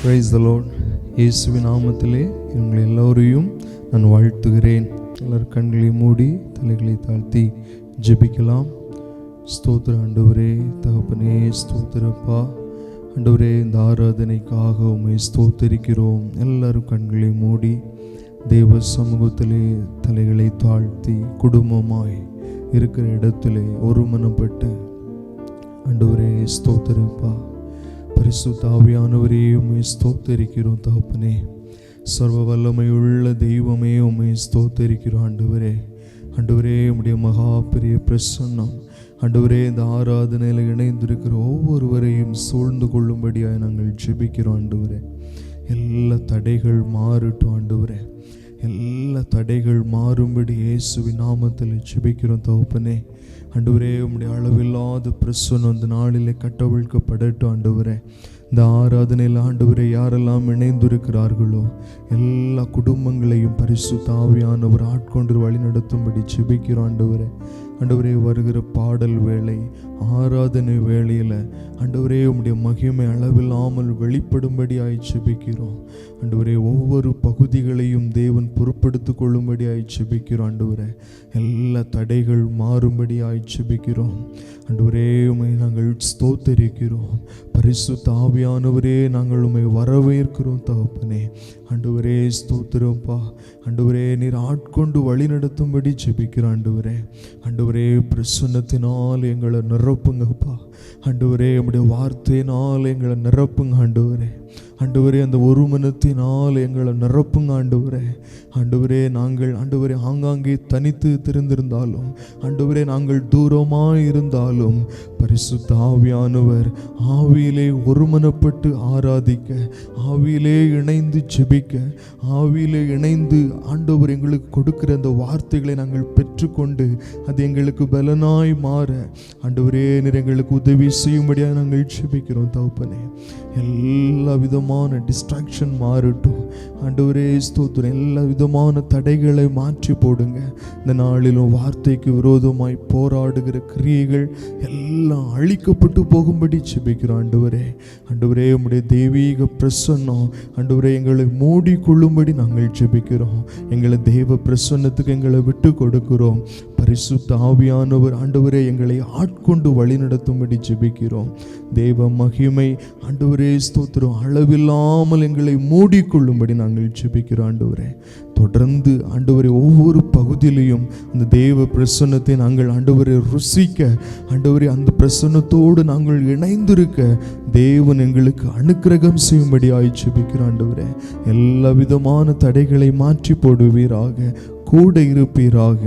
Praise the Lord. இயேசுவின் நாமத்திலே உங்களை எல்லோரையும் நான் வாழ்த்துகிறேன். எல்லாரும் கண்களை மூடி தலைகளை தாழ்த்தி ஜெபிக்கலாம். ஸ்தோத்திர ஆண்டவரே, தகப்பனே, ஸ்தோத்திரப்பா. ஆண்டவரே, இந்த ஆராதனைக்காக உம்மை ஸ்தோத்திரிக்கிறோம். எல்லாரும் கண்களை மூடி தேவ சமூகத்திலே தலைகளை தாழ்த்தி குடும்பமாய் இருக்கிற இடத்திலே ஒருமனப்பட்டு ஆண்டவரே ஸ்தோத்திரப்பா. பரிசுத்த ஆவியானவரே, உம்மை ஸ்தோத்திரிக்கிறோம். தகப்பனே, சர்வ வல்லமையுள்ள தெய்வமே, உம்மை ஸ்தோத்திரிக்கிறோம். ஆண்டவரே, உம்முடைய மகா பெரிய பிரசன்னம் ஆண்டவரே இந்த ஆராதனையில் இணைந்திருக்கிற ஒவ்வொருவரையும் சூழ்ந்து கொள்ளும்படியாக நாங்கள் ஜெபிக்கிறோம். ஆண்டவரே, எல்லா தடைகள் மாறட்டும். ஆண்டவரே, எல்லா தடைகள் மாறும்படி இயேசுவின் நாமத்தில் ஜெபிக்கிறோம். தகப்பனே, ஆண்டவரே, உம்முடைய அளவில்லாத பிரசன்னம் அந்த நாளிலே கட்டவிழ்க்கப்படட்டும். ஆண்டவரே, இந்த ஆராதனையில் ஆண்டவரே யாரெல்லாம் இணைந்திருக்கிறார்களோ எல்லா குடும்பங்களையும் பரிசுத்த ஆவியானவர் ஆட்கொண்டு வழி நடத்தும்படி ஜெபிக்கிறோம். ஆண்டவரே, வருகிற பாடல் வேளை, ஆராதனை வேளையில் ஆண்டவரே உம்முடைய மகிமை அளவில்லாமல் வெளிப்படும்படியாய் ஜெபிக்கிறோம். ஆண்டவரே, ஒவ்வொரு பகுதிகளையும் தேவன் பொறுப்படுத்திக் கொள்ளும்படியாய் ஜெபிக்கிறோம். ஆண்டவரே, எல்லா தடைகள் மாறும்படியாய் ஜெபிக்கிறோம். ஆண்டவரே, உம்மை நாங்கள் ஸ்தோத்திரிக்கிறோம். பரிசுத்த ஆவியானவரே, நாங்கள் உம்மை வரவேற்கிறோம். தகப்பனே, ஆண்டவரே ஸ்தோத்திரப்பா. ஆண்டவரே, நீர் ஆட்கொண்டு வழி நடத்தும்படி ஜெபிக்கிறோம். ஆண்டவரே, பிரசன்னத்தினால் எங்களை நிரப்புங்கப்பா. ஆண்டவரே, உம்முடைய வார்த்தையினால் எங்களை நிரப்புங்க. ஆண்டவரே, அந்த ஒருமனத்தினால் எங்களை நிரப்புங்க. ஆண்டவரே, நாங்கள் ஆங்காங்கே தனித்து திரிந்திருந்தாலும், ஆண்டவரே, நாங்கள் தூரமாய் இருந்தாலும் பரிசுத்த ஆவியானவர் ஆவியிலே ஒருமனப்பட்டு ஆராதிக்க, ஆவியிலே இணைந்து ஜெபிக்க, ஆவியிலே இணைந்து ஆண்டவர் எங்களுக்கு கொடுக்கிற அந்த வார்த்தைகளை நாங்கள் பெற்றுக்கொண்டு அது எங்களுக்கு பலனாய் மாற ஆண்டவரே நீர் எங்களுக்கு உதவி செய்யும்படியாக நாங்கள் ஜெபிக்கிறோம். தகப்பனே, எல்லா விதமான டிஸ்ட்ராக்ஷன் மாறட்டும். ஆண்டவரே ஸ்தோத்திரம். எல்லா விதமான தடைகளை மாற்றி போடுங்க. இந்த நாளிலும் வார்த்தைக்கு விரோதமாய் போராடுகிற கிரியைகள் எல்லாம் அழிக்கப்பட்டு போகும்படி ஜெபிக்கிறோம். ஆண்டவரே, உம்முடைய தெய்வீக பிரசன்னம் ஆண்டவரே எங்களை மூடிக்கொள்ளும்படி நாங்கள் ஜெபிக்கிறோம். எங்களை தேவ பிரசன்னத்துக்கு எங்களை விட்டு கொடுக்கிறோம். பரிசுத்த ஆவியானவர் ஆண்டவரே எங்களை ஆட்கொண்டு வழி நடத்தும்படி ஜெபிக்கிறோம். தேவ மகிமை ஆண்டவரே ஸ்தோத்திரம் அளவில்லாமல் எங்களை மூடிக்கொள்ளும்படி நாங்கள் ஜெபிக்கிறோம். தொடர்ந்து ஆண்டவரே ஒவ்வொரு பகுதியிலையும் அந்த தேவ பிரசன்னத்தை நாங்கள் ஆண்டவரை ருசிக்க, ஆண்டவரே அந்த பிரசன்னத்தோடு நாங்கள் இணைந்திருக்க தேவன் எங்களுக்கு அனுக்கிரகம் செய்யும்படியாய் ஜெபிக்கிறோம். ஆண்டவரே, எல்லா விதமான தடைகளை மாற்றி போடுவீராக, கூட இருப்பீராக,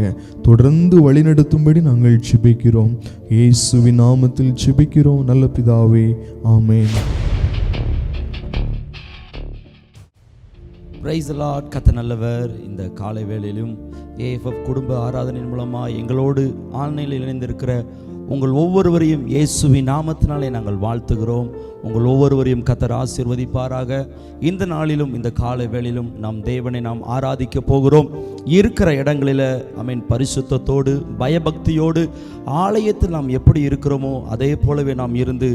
தொடர்ந்து வழிநடத்தும்படி நாங்கள் ஜெபிக்கிறோம். இயேசுவின் நாமத்தில் ஜெபிக்கிறோம் நல்ல பிதாவே, ஆமென். Praise the Lord. கர்த்தர் நல்லவர். இந்த காலை வேளையிலும் ஏஎஃப்எஃப் குடும்ப ஆராதனையின் மூலமாக எங்களோடு ஆன்லைனில் இணைந்திருக்கிற உங்கள் ஒவ்வொருவரையும் இயேசுவின் நாமத்தினாலே நாங்கள் வாழ்த்துகிறோம். உங்கள் ஒவ்வொருவரையும் கர்த்தர் ஆசீர்வதிப்பாராக. இந்த நாளிலும் இந்த காலை வேளையிலும் நாம் தேவனை நாம் ஆராதிக்க போகிறோம். இருக்கிற இடங்களில் பரிசுத்தத்தோடு பயபக்தியோடு ஆலயத்தில் நாம் எப்படி இருக்கிறோமோ அதே போலவே நாம் இருந்து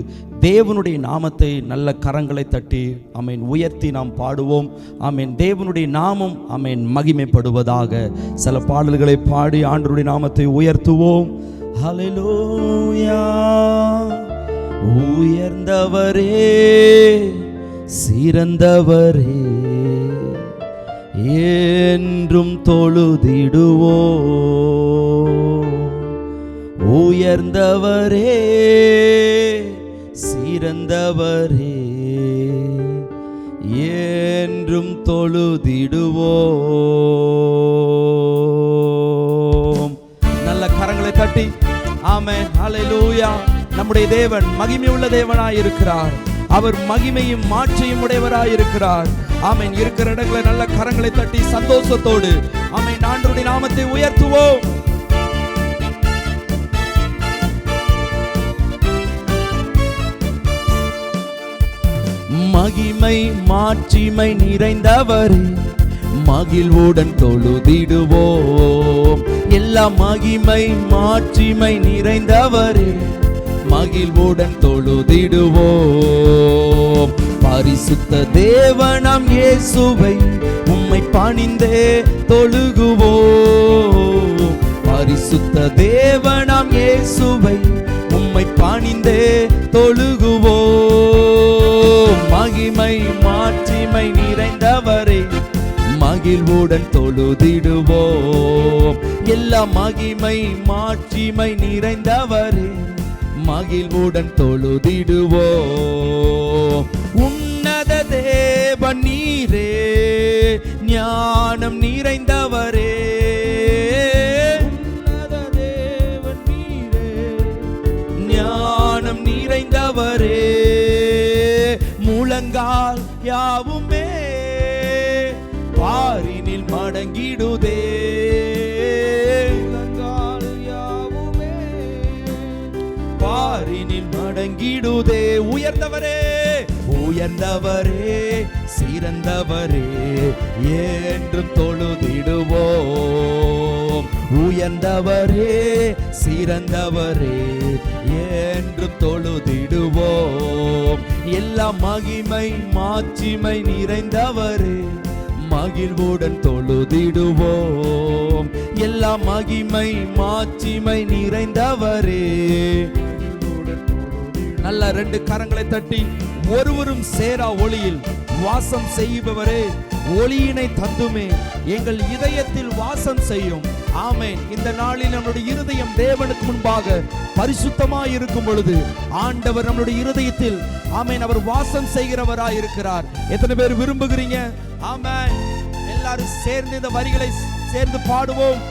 தேவனுடைய நாமத்தை நல்ல கரங்களை தட்டி உயர்த்தி நாம் பாடுவோம். தேவனுடைய நாமம் மகிமைப்படுவதாக. சில பாடல்களை பாடி ஆண்டவருடைய நாமத்தை உயர்த்துவோம். ஹல்லேலூயா. உயர்ந்தவரே, சிறந்தவரே, என்றும் தொழுதிடுவோம். உயர்ந்தவரே, சிறந்தவரே, என்றும் தொழுதிடுவோம். நல்ல கரங்களை தட்டி ஆமென். ஹல்லேலூயா. நம்முடைய தேவன் மகிமை உள்ள தேவனாய் இருக்கிறார். அவர் மகிமையும் மாட்சியும் உடையவராய் இருக்கிறார். ஆமென். இருக்கிற இடங்களை நல்ல கரங்களை தட்டி சந்தோஷத்தோடு ஆமென் ஆண்டவருடைய நாமத்தை உயர்த்துவோம். மகிமை மாட்சிமை நிறைந்தவரே, மகிழ்வுடன் தொழுதிடுவோம். எல்லா மகிமை மாட்சிமை நிறைந்தவரே, மகிழ்வுடன் தொழுதிடுவோம். பரிசுத்த தேவனாம் இயேசுவை உம்மை பணிந்தே தொழுகுவோம். பரிசுத்த தேவனாம் இயேசுவை உம்மை பணிந்தே தொழுகுவோம். மகிமை மாட்சிமை நிறைந்தவரே மகிழ்வுடன் தொழுதிடுவோம். எல்லா மகிமை மாட்சிமை நிறைந்தவரே மகிழ்வுடன் தொழுதிடுவோம். உன்னத தேவன் நீரே ஞானம் நிறைந்தவரே. உன்னத தேவன் நீரே ஞானம் நிறைந்தவரே. முழங்கால் யாவுமே பாரினில் மடங்கிடுதே. முழங்கால் யாவுமே பாரினில் மடங்கிடுதே. உயர்ந்தவரே உயர்ந்தவரே சிறந்தவரே என்றும் தொழுதிடுவோம். உயர்ந்தவரே சிறந்தவரே என்றும் தொழுதிடுவோம். எல்லா மகிமை மாட்சிமை நிறைந்தவரே மகிழ்வுடன் தொழுதிடுவோம். எல்லா மகிமை மாட்சிமை நிறைந்தவரே. நல்ல 2 கரங்களை தட்டி ஒருவரும் சேரா ஒளியில் வாசம் செய்பவரே ஒளியினை தந்துமே எங்கள் இதயத்தில் வாசம் செய்யும். ஆமென். இந்த நாளில் நம்முடைய இருதயம் தேவனுக்கு முன்பாக பரிசுத்தமாய் இருக்கும் பொழுது ஆண்டவர் நம்முடைய இருதயத்தில் ஆமென் அவர் வாசம் செய்கிறவராய் இருக்கிறார். எத்தனை பேர் விரும்புகிறீங்க? ஆமென். எல்லாரும் சேர்ந்து இந்த வரிகளை சேர்ந்து பாடுவோம்.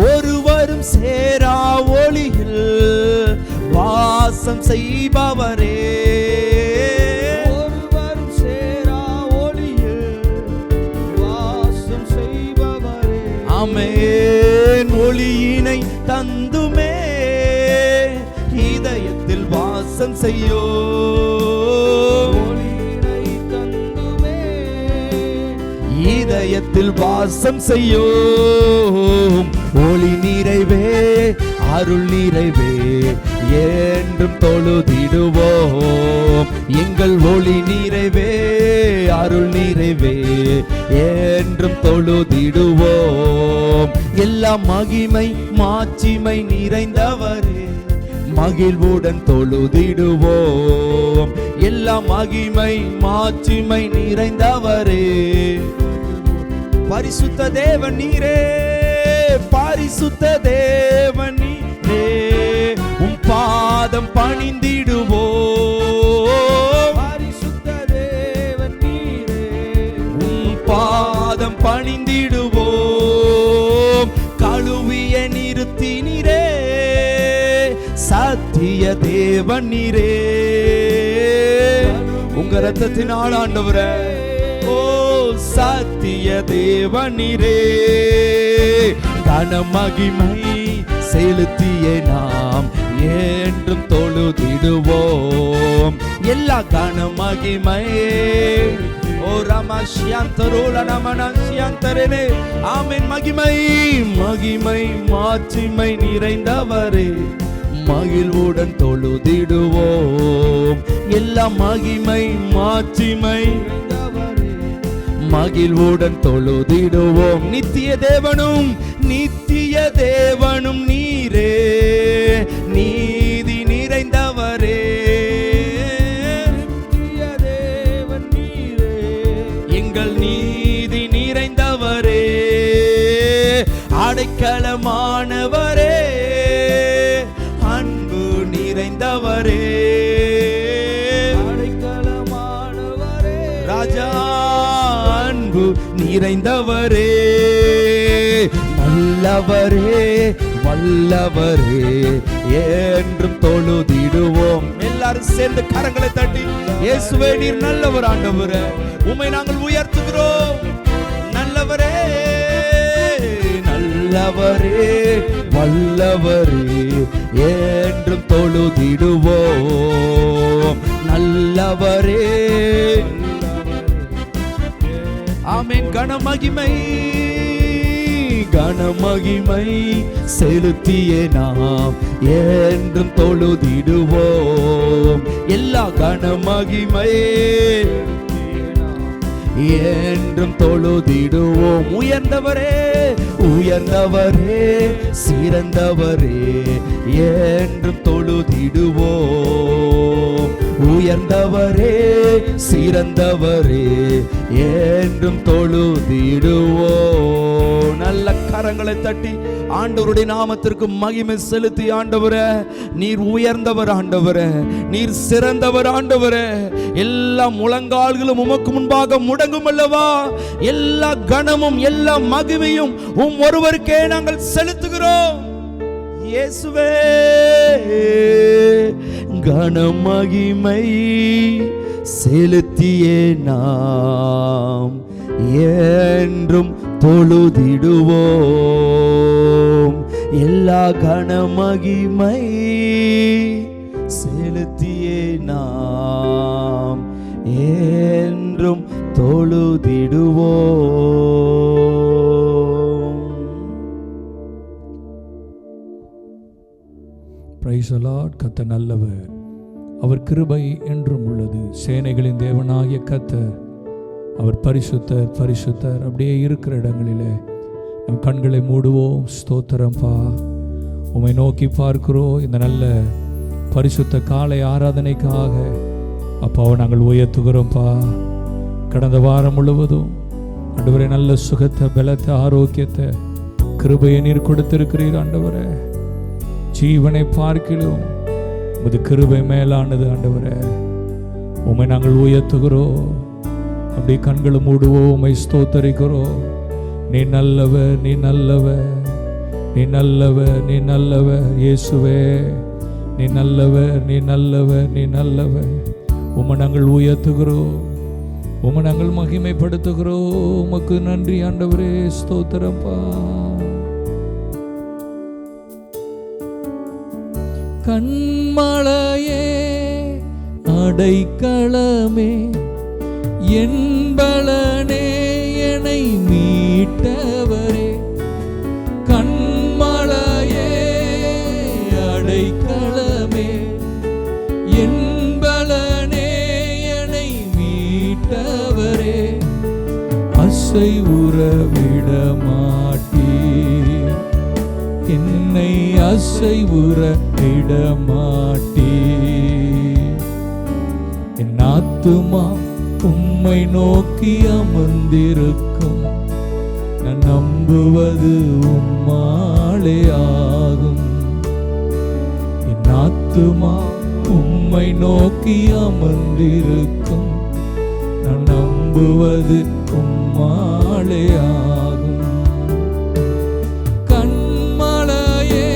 ஒருவரும் சேரா ஒளியில் வாசம் செய்பவரே. ஒருவரும் சேரா ஒளியில் வாசம் செய்பவரே. ஆமென். ஒளியினை தந்துமே இதயத்தில் வாசம் செய்யோ. ஒளியினை தந்துமே இதயத்தில் வாசம் செய்யோம். ஒளி நிறைவே அருள் நிறைவே என்றும் தொழுதிடுவோம். எங்கள் ஒளி நிறைவே அருள் நிறைவே என்றும் தொழுதிடுவோம். எல்லா மகிமை மாட்சிமை நிறைந்தவரே மகிழ்வுடன் தொழுதிடுவோம். எல்லா மகிமை மாட்சிமை நிறைந்தவரே. பரிசுத்த தேவன் நீரே பரிசுத்த தேவன் நீரே உம் பாதம் பணிந்திடுவோம். பரிசுத்த தேவன் நீரே உம் பாதம் பணிந்திடுவோம். கழுவிய நிறுத்தினீரே சத்திய தேவன் நீரே. உங்க ரத்தத்தினால் ஆண்டவரே ஓ சத்திய தேவன் நீரே. கனமகிமை செலுத்திய நாம் என்றும் தொழுதிடுவோம். எல்லா கனமகிமை ஓ ரமஷ்யந்தரோல நமனஷ்யந்தரே. ஆமென். மகிமை மகிமை மாட்சிமை நிறைந்தவரே மகிழ்வுடன் தொழுதிடுவோம். எல்லா மகிமை மாட்சிமை மகிழ்வுடன் தொழுதிடுவோம். நித்திய தேவனும் நீரே நீதி நிறைந்தவரே. நித்திய தேவன் நீரே எங்கள் நீதி நிறைந்தவரே. அடைக்கலமானவரே அன்பு நிறைந்தவரே. அடைக்கலமானவரே ராஜா அன்பு நிறைந்தவரே. நல்லவரே வல்லவரே என்றும் தொழுதிடுவோம். எல்லாரும் சேர்ந்து கரங்களை தட்டி இயேசுவே நீர் நல்லவர் ஆண்டவரே உம்மை நாங்கள் உயர்த்துகிறோம். நல்லவரே நல்லவரே வல்லவரே என்றும் தொழுதிடுவோம். நல்லவரே ஆமென். கனமகிமை கனமகிமை செலுத்திய நாம் என்றும் தொழுதிடுவோம். எல்லா கனமகிமை என்றும் தொழுதிடுவோம். உயர்ந்தவரே உயர்ந்தவரே சிறந்தவரே என்றும் தொழுதிடுவோம். உயர்ந்தவரே சிறந்தவரே என்றும் தொழுதிடுவோம். நல்ல கரங்களை தட்டி ஆண்டவருடைய நாமத்திற்கு மகிமை செலுத்தி, ஆண்டவரே நீர் உயர்ந்தவர், ஆண்டவரே நீர் சிறந்தவர், ஆண்டவரே எல்லா முழங்கால்களும் உமக்கு முன்பாக முடங்கும் அல்லவா. எல்லா கணமும் எல்லா மகிமையும் ஒருவருக்கே நாங்கள் செலுத்துகிறோம். இயேசுவே கனமகிமை செலுத்தியே நாம் என்றும் தொழுதிடுவோம். எல்லா கனமகிமை செலுத்தியே நாம் என்றும் தொழுதிடுவோம். Praise the Lord. கர்த்தர் நல்லவர், அவர் கிருபை என்றும் உள்ளது. சேனைகளின் தேவனாகிய கர்த்தர் அவர் பரிசுத்தர் பரிசுத்தர். அப்படியே இருக்கிற இடங்களிலே நம் கண்களை மூடுவோம். ஸ்தோத்திரம்பா, உம்மை நோக்கி பார்க்கிறோம். இந்த நல்ல பரிசுத்த காலை ஆராதனைக்காக அப்பாவை நாங்கள் உயர்த்துகிறோம்ப்பா. கடந்த வாரம் முழுவதும் ஆண்டவரே நல்ல சுகத்தை, பலத்தை, ஆரோக்கியத்தை, கிருபையை நீர் கொடுத்திருக்கிறீர். ஆண்டவரே ஜீவனை பார்க்கிலும் உமது கிருபை மேலானது. ஆண்டவரே உம்மை நாங்கள் உயர்த்துகிறோம். அப்படி கண்களை மூடுவோம், உம்மை ஸ்தோத்தரிக்கிறோம். நீ நல்லவர், நீ நல்லவர், நீ நல்லவர், நீ நல்லவர். இயேசுவே நீ நல்லவர், நீ நல்லவர், நீ நல்லவர். உம்மை நாங்கள் உயர்த்துகிறோம், உம்மை நாங்கள் மகிமைப்படுத்துகிறோம். உமக்கு நன்றி ஆண்டவரே, ஸ்தோத்திரப்பா. கண்மலையே அடைக்கலமே என்பலனே என்னை மீட்டவரே. கண்மலையே அடைக்கலமே என்பலனே என்னை மீட்டவரே. அசைவுற விட மாட்டீர், என்னை அசைவுற விட மாட்டீர். என் ஆத்துமா உம்மை நோக்கி அமர்ந்திருக்கும், நான் நம்புவது உம்மாலே ஆகும். என் ஆத்துமா உம்மை நோக்கி அமர்ந்திருக்கும், நான் நம்புவது உம்மாலே ஆகும். கண்மலையே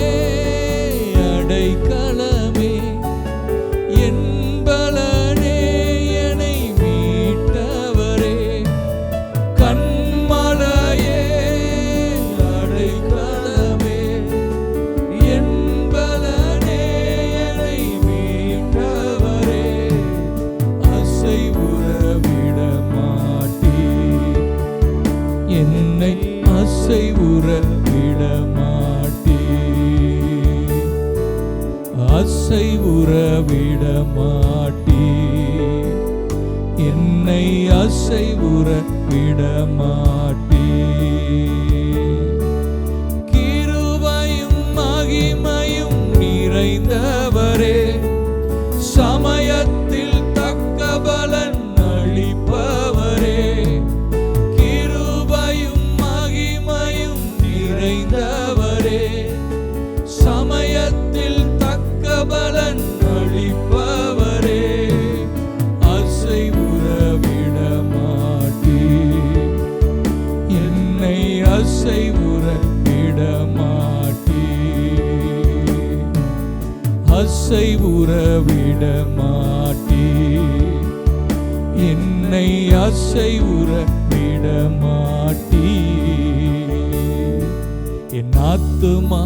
அடைக்கலமே என்பலனே என்னை மீட்டவரே. கண்மலையே அடைக்கலமே என்பலனே என்னை மீட்டவரே. அசைவுற விட மாட்டீர், என்னை அசைவுற விட மாட்டீர். அசைவுற விட மாட்டீர், என்னை அசைவுற விட மாட்டீர். கிருபையும் மகிமையும் நிறைந்தவரே, சமயத்தில் தக்க பலன் அளிப்பவரே. கிருபையும் மகிமையும் நிறைந்தவரே, சமயத்தில் தக்க பலன் அளிப்பவரே. அசைவுற விட மாட்டீர், என்னை அசைவுற விட மாட்டீர். அசைவுற விட மாட்டீர், என்னை அசைவுற விட மாட்டீர். என் ஆத்துமா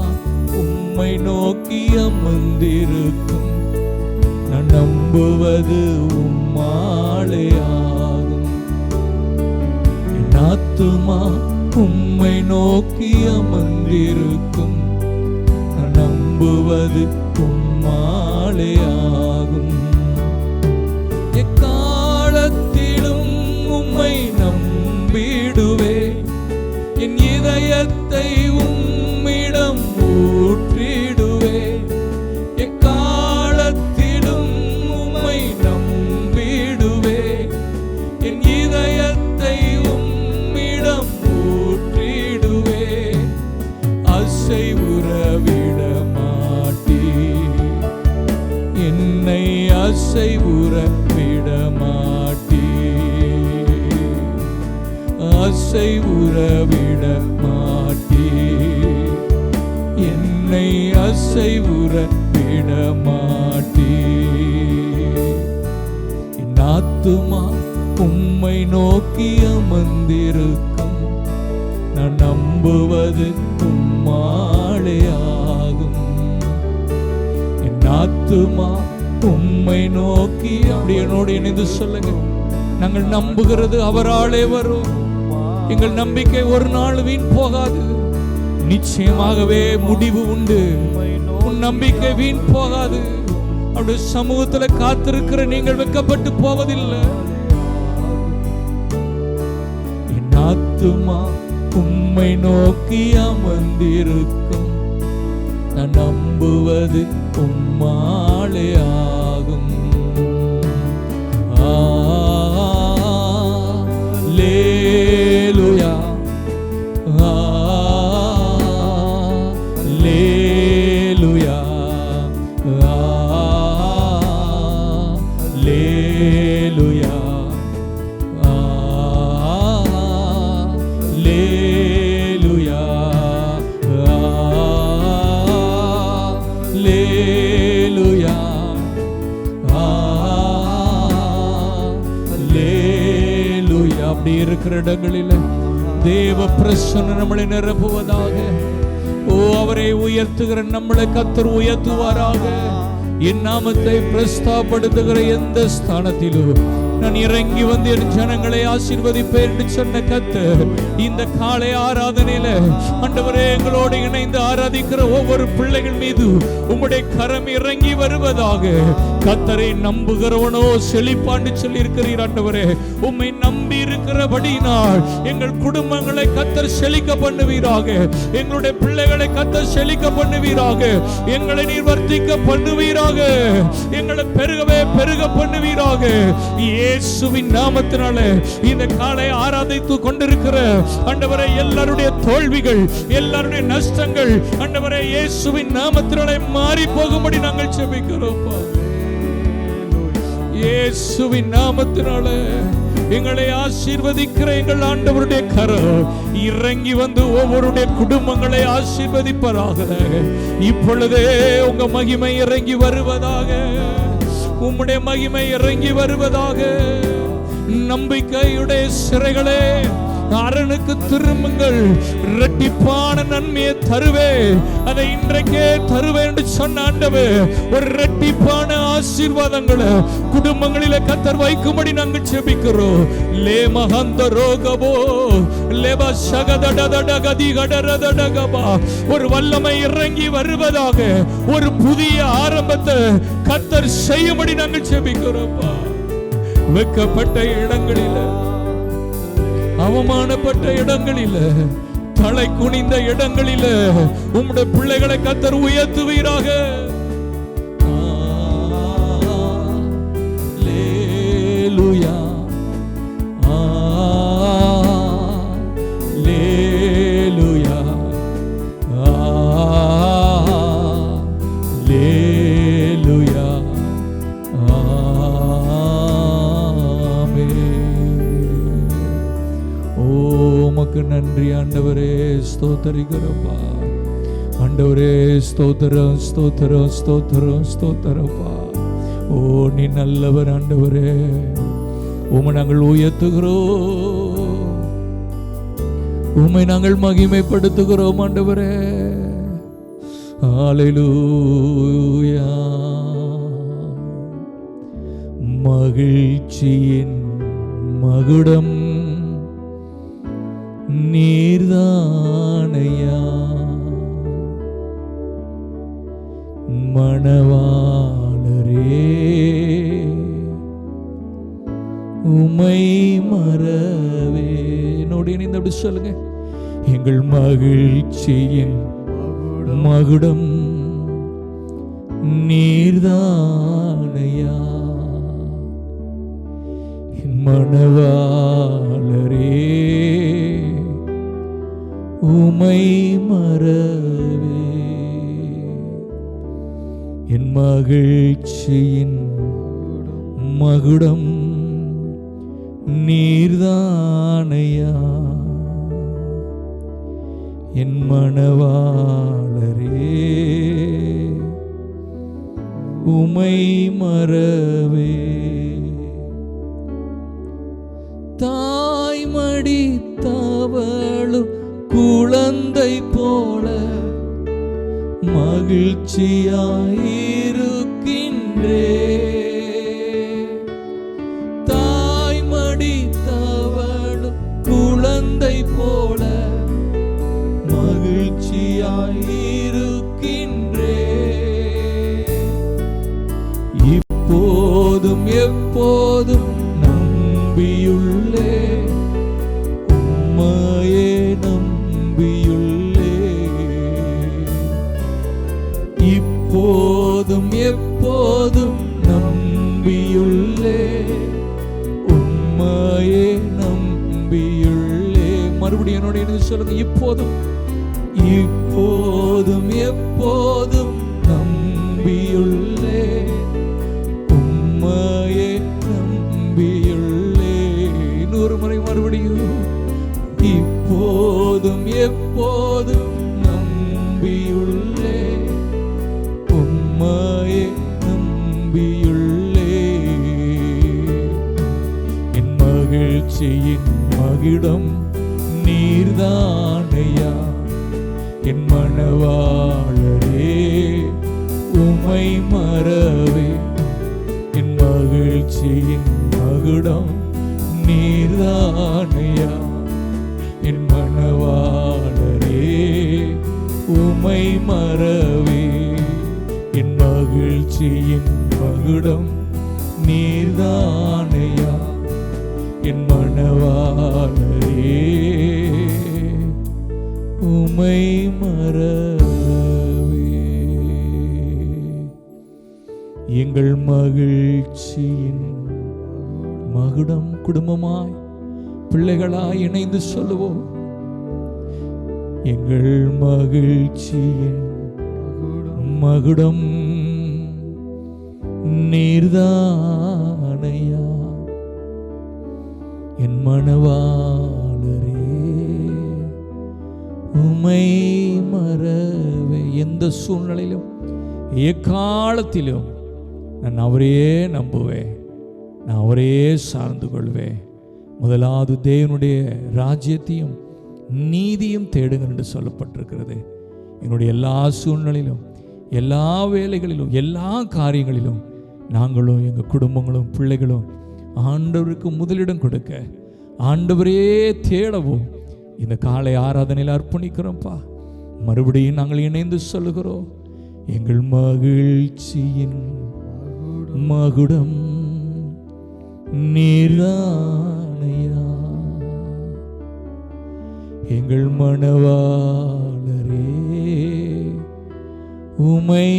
உம்மை நோக்கி அமர்ந்திருக்கும், நான் நம்புவது உம்மாலே ஆகும். என் ஆத்துமா உம்மை நோக்கி அமர்ந்திருக்கும். நான் நம்புவது உம்மாலே ஆகும். எக்காலத்திலும் உம்மை நம்பிடுவே. என் இதயத்தை உம்மிடம் ஊற்றிடுவே. எக்காலத்திலும் உம்மை நம்பிடுவே. என் இதயத்தை உம்மிடம் ஊற்றிடுவே. அசைவுற விட மாட்டீ. என்னை அசைவுற விட மாட்டீ. அசைவுற விட மாட்டீ. என்னை அசைவுற விட மாட்டீ. என் ஆத்துமா உம்மை நோக்கி அமர்ந்திருக்கும். நான் நம்புவது உம்மாலே ஆகும். என் ஆத்துமா உம்மை நோக்கி. அப்படி என்னோடு இணைந்து சொல்லுங்க. நாங்கள் நம்புகிறது அவராலே வரும். எங்கள் நம்பிக்கை ஒரு நாள் வீண் போகாது. நிச்சயமாகவே முடிவு உண்டு. உன் நம்பிக்கை வீண் போகாது. அவருடைய சமூகத்துல காத்திருக்கிற நீங்கள் வெட்கப்பட்டு போவதில்லை. என் ஆத்துமா உம்மை நோக்கி அமர்ந்திருக்கும். நான் நம்புவது உம்மாலே ஆகும். அல்லேலூயா, அல்லேலூயா, அல்லேலூயா, அல்லேலூயா, அல்லேலூயா, அல்லேலூயா. அப்படி இருக்கிற இடங்களில் தேவ பிரசன்னம் நம்மளை நிரப்புவதாக. ஓ, அவரை உயர்த்துகிற நம்மளை கர்த்தர் உயர்த்துவாராக. என் நாமத்தை பிரஸ்தாபப்படுத்துகிற எந்த ஸ்தானத்திலும் நான் இறங்கி வந்து என் ஜனங்களை ஆசீர்வதிப்பேன் என்று சொன்ன கர்த்தர் இந்த காலை ஆராதனையில ஆண்டவரே எங்களோடு இணைந்து ஆராதிக்கிற ஒவ்வொரு பிள்ளைகள் மீது உம்முடைய கரம் இறங்கி வருவதாக. கர்த்தரை நம்புகிறவனோ செழிப்பாண்டு சொல்லி இருக்கிறீர் ஆண்டவரே. உம்மை நம்பி இருக்கிறபடினால் எங்கள் குடும்பங்களை கர்த்தர் செழிக்க பண்ணுவீராக. எங்களுடைய பிள்ளைகளை கர்த்தர் செழிக்க பண்ணுவீராக. எங்களை நீர் வர்த்திக்க பண்ணுவீராக. எங்களை பெருகவே பெருக பண்ணுவீராக. இயேசுவின் நாமத்தினாலே இந்த காலை ஆராதித்து கொண்டிருக்கிற ஆண்டவரே எல்லாருடைய தோல்விகள், எல்லாருடைய நஷ்டங்கள் ஆண்டவரே இயேசுவின் நாமத்தினாலே மாறி போகும்படி நாங்கள் ஜெபிக்கிறோம். இயேசுவின் நாமத்தினாலே எங்களை ஆசீர்வதிக்கிற எங்கள் ஆண்டவருடைய கரம் இறங்கி வந்து ஒவ்வொருடைய குடும்பங்களை ஆசீர்வதிப்பதாக. இப்பொழுதே உங்க மகிமை இறங்கி வருவதாக. உம்முடைய மகிமை இறங்கி வருவதாக. நம்பிக்கையுடைய சிறைகளே அரணுக்கு திரும்புங்கள். இரட்டிப்பான நன்மையை தருவே. அதை இன்றைக்கே தருவேன் என்று சொன்ன ஆண்டவர் ஒரு இரட்டிப்பான ஆசீர்வாதங்களை குடும்பங்களிலே கர்த்தர் வைக்கும்படி நாங்கள் ஜெபிக்கிறோம். லே மகந்த ரோகபோ லேபா சகதடதடகதி கடரதடகபா. ஒரு வல்லமை இறங்கி வருவதாக. ஒரு புதிய ஆரம்பத்தை கர்த்தர் செய்யும்படி நாங்கள் ஜெபிக்கிறோம். வெட்கப்பட்ட இடங்களில், அவமானப்பட்ட இடங்களில், தலை குனிந்த இடங்களில் உம்முடைய பிள்ளைகளை கர்த்தர் உயர்த்துவீராக. அல்லேலூயா, அல்லேலூயா, அல்லேலூயா. உமக்கு நன்றி ஆண்டவரே. ஸ்தோத்தரிக்கிறப்பா ஆண்டவரே. ஸ்தோத்திரம், ஸ்தோத்திரம், ஸ்தோத்திரம், ஸ்தோத்திரப்பா. ஓ, நீ நல்லவர் ஆண்டவரே. உம்மை நாங்கள் உயர்த்துகிறோம். உம்மை நாங்கள் மகிமைப்படுத்துகிறோம் ஆண்டவரே. ஹல்லேலூயா. மகிழ்ச்சியின் மகுடம் நீர்தானையா மணவாளரே, உமை மறவே. என்னோடு இணைந்து அப்படி சொல்லுங்க. எங்கள் மகிழ்ச்சியின் மகுடம் நீர்தானையா, என் மணவாளரே, உமை மறவே. என் மகிழ்ச்சியின் மகுடம் நீர்தானையா, என் மணவாளரே, உமை மறவே. தாய்மடி தவழும் குழந்தை போல மகிழ்ச்சியாயிருக்கின்றே. தாய்மடி தவழும் குழந்தை போல மகிழ்ச்சியாயிருக்கின்றே. இப்போதும் எப்போதும் நம்பியுள்ளே, உம்மையே நம்பியுள்ளே. இப்போதும் எப்போதும் நம்பியுள்ளே, உம்மையே நம்பியுள்ளே. மறுபடியும் என்னோட எழுதி சொல்லுங்க. இப்போதும் இப்போதும் எப்போதும் நம்பியுள்ளே, உம்மையே நம்பியுள்ளே. இன்னொரு முறை மறுபடியும். இப்போதும் எப்போதும் நம்பியுள்ளே, உம்மையே நம்பியுள்ளே. என் மகிழ்ச்சியின் மகிடம் நீர்தானையா, என் மணவாளரே, உமை மறவே. என் மகிழ்ச்சியின் மகுடம் நீர்தானையா, என் மணவாளரே, உமை மறவே. என் மகிழ்ச்சியின் மகுடம் நீர்தானையா, என் மணவாளரே, உமை மறவே. எங்கள் மகிழ்ச்சியின் மகுடம் குடும்பமாய் பிள்ளைகளாய் இணைந்து சொல்லுவோம். எங்கள் மகிழ்ச்சியின் மகுடம் நீர்தானையா, என் மணவாளரே, உமை மறவே. எந்த சூழ்நிலையிலும் எக்காலத்திலும் நான் அவரையே நம்புவேன், நான் அவரையே சார்ந்து கொள்வேன். முதலாவது தேவனுடைய ராஜ்யத்தையும் நீதியும் தேடுங்கள் என்று சொல்லப்பட்டிருக்கிறது. என்னுடைய எல்லா சூழ்நிலையிலும், எல்லா வேலைகளிலும், எல்லா காரியங்களிலும் நாங்களும் எங்கள் குடும்பங்களும் பிள்ளைகளும் ஆண்டவருக்கு முதலிடம் கொடுக்க, ஆண்டவரையே தேடவும் இந்த காலை ஆராதனையில் அர்ப்பணிக்கிறோம்ப்பா. மறுபடியும் நாங்கள் இணைந்து சொல்லுகிறோம். எங்கள் மகிழ்ச்சியின் மகுடம் நீர்தானையா, எங்கள் மணவாளரே, உமை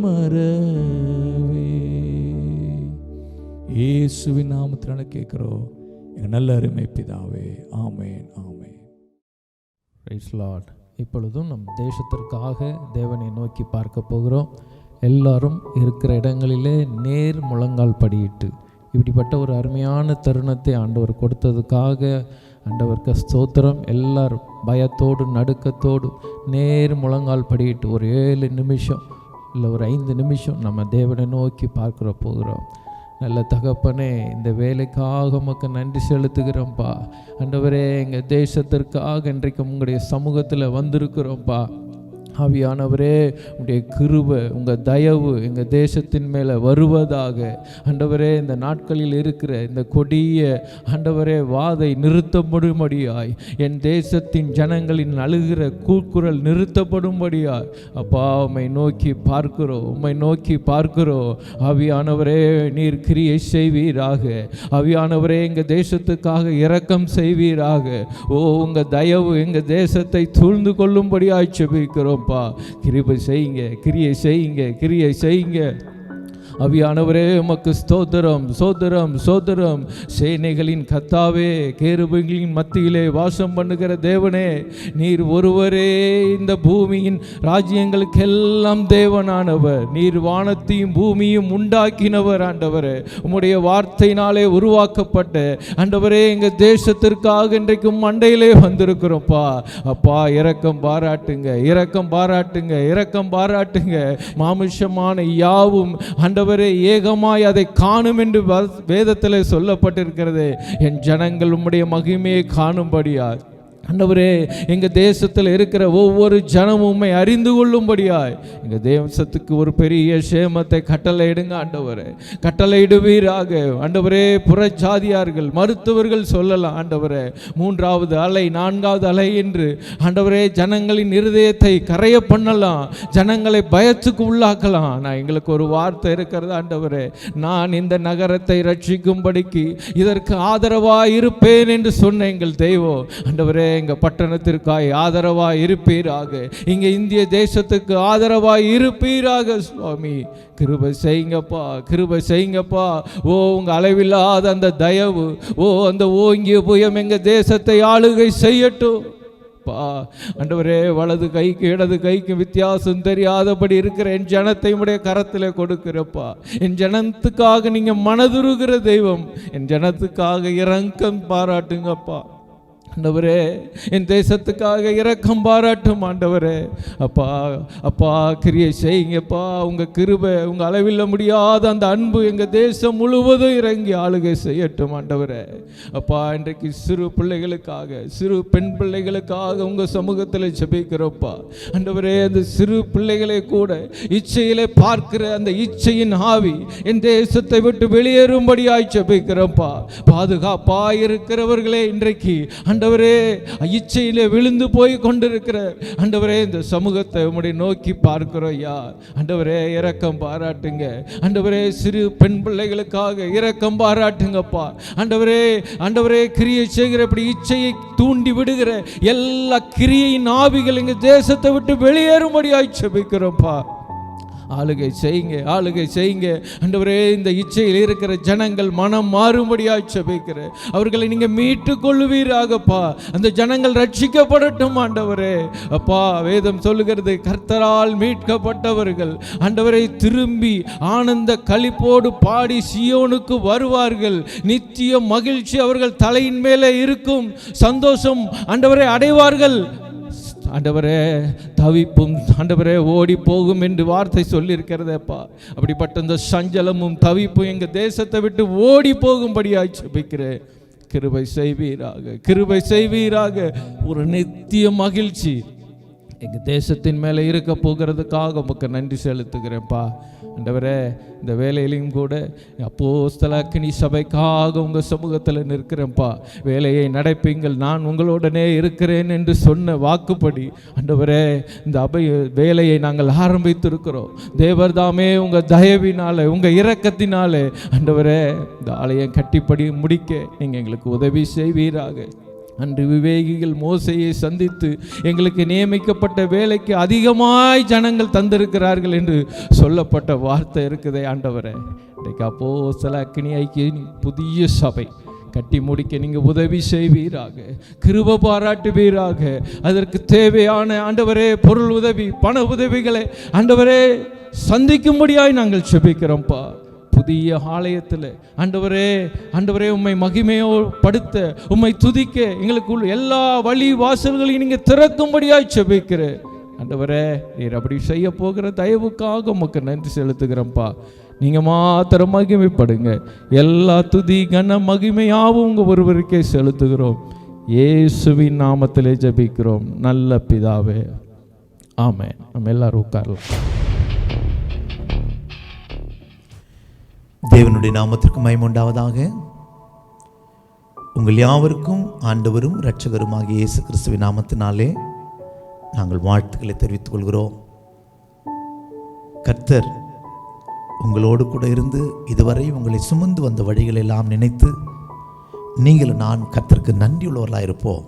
மறவே. இயேசுவின் நாமத்தினால கேட்கிறோம் எங்கள் நல்ல அருமை பிதாவே. Amen, amen. Praise Lord. இப்பொழுதும் நம் தேசத்திற்காக தேவனை நோக்கி பார்க்க போகிறோம். எல்லாரும் இருக்கிற இடங்களிலே நேர் முழங்கால் படியிட்டு இப்படிப்பட்ட ஒரு அருமையான தருணத்தை ஆண்டவர் கொடுத்ததுக்காக ஆண்டவருக்கு ஸ்தோத்திரம். எல்லாரும் பயத்தோடு நடுக்கத்தோடு நேர் முழங்கால் படியிட்டு ஒரு 7 நிமிஷம் இல்லை ஒரு 5 நிமிஷம் நம்ம தேவனை நோக்கி பார்க்குற போகிறோம். நல்ல தகப்பனே, இந்த வேலைக்காக உமக்கு நன்றி செலுத்துகிறோம்ப்பா. ஆண்டவரே, எங்கள் தேசத்திற்காக இன்றைக்கு உங்களுடைய சமூகத்தில் வந்திருக்கிறோம்ப்பா. ஆவியானவரே, உடைய கிருபை, உங்கள் தயவு எங்கள் தேசத்தின் மேலே வருவதாக. ஆண்டவரே, இந்த நாட்களில் இருக்கிற இந்த கொடிய ஆண்டவரே வாதை நிறுத்தப்படும்படியாய், என் தேசத்தின் ஜனங்களின் அழுகிற கூக்குரல் நிறுத்தப்படும்படியாய் அப்பா உம்மை நோக்கி பார்க்கிறோம், உம்மை நோக்கி பார்க்கிறோம். ஆவியானவரே, நீர் கிரியை செய்வீராக. ஆவியானவரே, எங்கள் தேசத்துக்காக இரக்கம் செய்வீராக. ஓ, உங்கள் தயவு எங்கள் தேசத்தை சூழ்ந்து கொள்ளும்படியாய் செபிக்கிறோம். கிருபை செய்யுங்க, கிரியை செய்யுங்க, கிரியை செய்யுங்க. ஆவியானவரே, உமக்கு ஸ்தோத்திரம், ஸ்தோத்திரம், ஸ்தோத்திரம். சேனைகளின் கர்த்தாவே, கேருபீன்களின் மத்தியிலே வாசம் பண்ணுகிற தேவனே, நீர் ஒருவரே இந்த பூமியின் ராஜ்யங்களுக்கெல்லாம் தேவனானவர். நீர் வானத்தையும் பூமியும் உண்டாக்கினவர். ஆண்டவரே, உம்முடைய வார்த்தையினாலே உருவாக்கப்பட்ட ஆண்டவரே, எங்கள் தேசத்திற்காக இன்றைக்கும் மண்டையிலே வந்திருக்கிறோம்ப்பா. அப்பா, இரக்கம் பாராட்டுங்க, இரக்கம் பாராட்டுங்க, இரக்கம் பாராட்டுங்க. மாமிசமான யாவும் ஆண்டவரே ஏகமாய் அதை காணும் என்று வேதத்தில் சொல்லப்பட்டிருக்கிறது. என் ஜனங்கள் உம்முடைய மகிமையை காணும்படியா ஆண்டவரே, எங்கள் தேசத்தில் இருக்கிற ஒவ்வொரு ஜனமும் உம்மை அறிந்து கொள்ளும்படியாய் எங்கள் தேசத்துக்கு ஒரு பெரிய சேமத்தை கட்டளையிடுங்க ஆண்டவரே, கட்டளையிடுவீராக. ஆண்டவரே, புறஜாதியார்கள் மருத்துவர்கள் சொல்லலாம் ஆண்டவரே, 3வது அலை 4வது அலை என்று ஆண்டவரே ஜனங்களின் இருதயத்தை கரைய பண்ணலாம், ஜனங்களை பயத்துக்கு உள்ளாக்கலாம். நான் எங்களுக்கு ஒரு வார்த்தை இருக்கிறது ஆண்டவரே, நான் இந்த நகரத்தை ரட்சிக்கும்படிக்கு இதற்கு ஆதரவாக இருப்பேன் என்று சொன்ன எங்கள் தெய்வம் ஆண்டவரே, எங்க பட்டணத்திற்காய் ஆதரவாய் இருப்பீராக, இங்க இந்திய தேசத்துக்கு ஆதரவாய் இருப்பீராக சுவாமி. கிருபை செய்யுங்கப்பா, கிருபை செய்யுங்கப்பா. ஓ, உங்க அளவில்லாத அந்த தயவு, ஓ அந்த ஓங்கிய புயம் எங்க தேசத்தை ஆளுகை செய்யட்டும் ஆண்டவரே. வலது கைக்கு இடது கைக்கு வித்தியாசம் தெரியாதபடி இருக்கிற என் ஜனத்தை உடைய கரத்தில் கொடுக்கிறப்பா. என் ஜனத்துக்காக நீங்க மனதுருகிற தெய்வம், என் ஜனத்துக்காக இரக்கம் பாராட்டுங்கப்பா ஆண்டவரே. என் தேசத்துக்காக இரக்கம் பாராட்டும் ஆண்டவரே. அப்பா, அப்பா, கிரியை செய்யுங்கப்பா. உங்க கிருபை, உங்க அளவில்ல முடியாத அந்த அன்பு எங்க தேசம் முழுவதும் இறங்கி ஆளுகை செய்யட்டும் ஆண்டவரே. அப்பா, இன்றைக்கு சிறு பிள்ளைகளுக்காக, சிறு பெண் பிள்ளைகளுக்காக உங்க சமூகத்தில் ஜெபிக்கிறோப்பா ஆண்டவரே. அந்த சிறு பிள்ளைகளை கூட இச்சையிலே பார்க்கிற அந்த இச்சையின் ஆவி என் தேசத்தை விட்டு வெளியேறும்படியாய் ஜெபிக்கிறோப்பா. பாதுகாப்பாய் இருக்கிறவர்களே, இன்றைக்கு ஆண்டவரே இச்சையிலே விழுந்து போய் கொண்டிருக்கிற ஆண்டவரே இந்த சமூகத்தை உம்முடைய நோக்கி பார்க்கிறோம் ஐயா. ஆண்டவரே, இரக்கம் பாராட்டுங்க ஆண்டவரே. சிறு பெண் பிள்ளைகளுக்காக இரக்கம் பாராட்டுங்கப்பா ஆண்டவரே. ஆண்டவரே, கிரியை செய்கிற இப்படி இச்சையை தூண்டி விடுகிற எல்லா கிரியையின் ஆவிகள் எங்க தேசத்தை விட்டு வெளியேறும்படியாய் ஜெபிக்கிறோம்ப்பா. ஆளுகை செய்யுங்க, ஆளுகை செய்யுங்க ஆண்டவரே. இந்த இச்சையில் இருக்கிற ஜனங்கள் மனம் மாறும்படியாய் ஜெபிக்கிறேன். அவர்களை நீங்க மீட்டு கொள்ளுவீராகப்பா. அந்த ஜனங்கள் ரட்சிக்கப்படட்டும் ஆண்டவரே. அப்பா, வேதம் சொல்லுகிறது, கர்த்தரால் மீட்கப்பட்டவர்கள் ஆண்டவரை திரும்பி ஆனந்த களிப்போடு பாடி சியோனுக்கு வருவார்கள். நித்திய மகிழ்ச்சி அவர்கள் தலையின் மேலே இருக்கும். சந்தோஷம் ஆண்டவரை அடைவார்கள். ஆண்டவரே, தவிப்பும் ஆண்டவரே ஓடி போகும் என்று வார்த்தை சொல்லியிருக்கிறதேப்பா. அப்படிப்பட்ட இந்த சஞ்சலமும் தவிப்பும் எங்க தேசத்தை விட்டு ஓடி போகும்படியாய் ஜெபிக்கிறேன். கிருபை செய்வீராக, கிருபை செய்வீராக. ஒரு நித்திய மகிழ்ச்சி எங்க தேசத்தின் மேலே இருக்க போகிறதுக்காக உமக்கு நன்றி செலுத்துகிறேன்ப்பா ஆண்டவரே. இந்த வேலையிலையும் கூட அப்போஸ்தலக்கினி சபைக்காக உங்கள் சமூகத்தில் நிற்கிறேன்ப்பா. வேலையை நடப்பீங்கள், நான் உங்களோடனே இருக்கிறேன் என்று சொன்ன வாக்குப்படி ஆண்டவரே இந்த வேலையை நாங்கள் ஆரம்பித்திருக்கிறோம். தேவர்தாமே உங்கள் தயவினாலே, உங்கள் இரக்கத்தினாலே ஆண்டவரே இந்த ஆலயம் கட்டிப்படி முடிக்க நீங்கள் எங்களுக்கு உதவி செய்வீராக. அன்று விவேகிகள் மோசையை சந்தித்து எங்களுக்கு நியமிக்கப்பட்ட வேலைக்கு அதிகமாய் ஜனங்கள் தந்திருக்கிறார்கள் என்று சொல்லப்பட்ட வார்த்தை இருக்குதே ஆண்டவரே. இன்றைக்கு அப்போஸ்தலக்கினி ஐக்கிய புதிய சபை கட்டி முடிக்க நீங்கள் உதவி செய்வீராக, கிருபை பாராட்டுவீராக. அதற்கு தேவையான ஆண்டவரே பொருள் உதவி, பண உதவிகளை ஆண்டவரே சந்திக்கும்படியாய் நாங்கள் ஜெபிக்கிறோம்ப்பா. புதிய ஆலயத்தில் ஆண்டவரே, ஆண்டவரே உம்மை மகிமையோ படுத்த, உம்மை துதிக்க எங்களுக்குள் எல்லா வழி வாசல்களையும் நீங்கள் திறக்கும்படியாய் ஜெபிக்கிறேன் ஆண்டவரே. நீர் அப்படி செய்ய போகிற தயவுக்காக உமக்கு நன்றி செலுத்துகிறோம்ப்பா. நீங்கள் மாத்திரம் மகிமைப்படுங்க. எல்லா துதி கன மகிமையாகவும் உங்கள் ஒருவருக்கே செலுத்துகிறோம். இயேசுவின் நாமத்திலே ஜெபிக்கிறோம் நல்ல பிதாவே, ஆமென். நம்ம எல்லாரும் உட்காரலாம். தேவனுடைய நாமத்திற்கு மகிமை உண்டாவதாக. உங்கள் யாவருக்கும் ஆண்டவரும் இரட்சகருமாகிய இயேசு கிறிஸ்துவின் நாமத்தினாலே நாங்கள் வாழ்த்துக்களை தெரிவித்துக் கொள்கிறோம். கர்த்தர் உங்களோடு கூட இருந்து இதுவரை உங்களை சுமந்து வந்த வழிகளை எல்லாம் நினைத்து நீங்கள் நான் கர்த்தருக்கு நன்றியுள்ளவர்களாக இருப்போம்.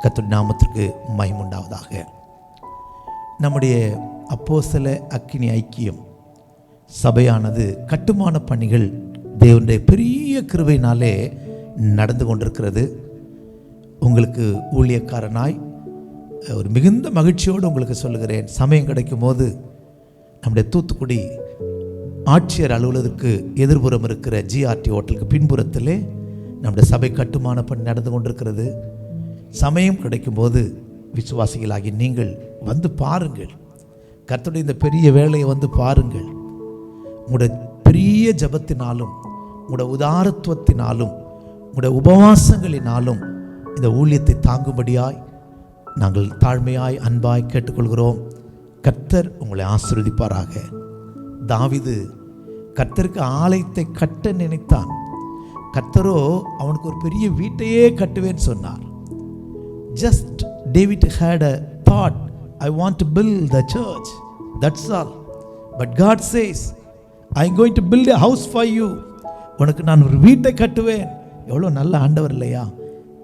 கர்த்தருடைய நாமத்திற்கு மகிமை உண்டாவதாக. நம்முடைய அப்போஸ்தல அக்கினி ஐக்கியம் சபையானது கட்டுமான பணிகள் தேவனுடைய பெரிய கிருபையினாலே நடந்து கொண்டிருக்கிறது. உங்களுக்கு ஊழியக்காரனாய் ஒரு மிகுந்த மகிழ்ச்சியோடு உங்களுக்கு சொல்லுகிறேன், சமயம் கிடைக்கும் போது நம்முடைய தூத்துக்குடி ஆட்சியர் அலுவலகத்துக்கு எதிர்புறம் இருக்கிற ஜிஆர்டி ஹோட்டலுக்கு பின்புறத்திலே நம்முடைய சபை கட்டுமான பணி நடந்து கொண்டிருக்கிறது. சமயம் கிடைக்கும்போது விசுவாசிகளாகி நீங்கள் வந்து பாருங்கள். கர்த்தருடைய இந்த பெரிய வேலையை வந்து பாருங்கள். உங்களுடைய பெரிய ஜபத்தினாலும் உங்களுடைய உதாரத்துவத்தினாலும் உங்களுடைய உபவாசங்களினாலும் இந்த ஊழியத்தை தாங்கும்படியாய் நாங்கள் தாழ்மையாய் அன்பாய் கேட்டுக்கொள்கிறோம். கர்த்தர் உங்களை ஆசீர்வதிப்பாராக. தாவீது கர்த்தருக்கு ஆலயத்தை கட்ட நினைத்தான். கர்த்தரோ அவனுக்கு ஒரு பெரிய வீட்டையே கட்டுவேன்னு சொன்னார். Just David had a thought, I want to build the church, that's all. But God says, I'm going to build a house for you. உனக்கு நான் ஒரு வீட்டை கட்டுவேன். எவ்வளோ நல்ல ஆண்டவர் இல்லையா?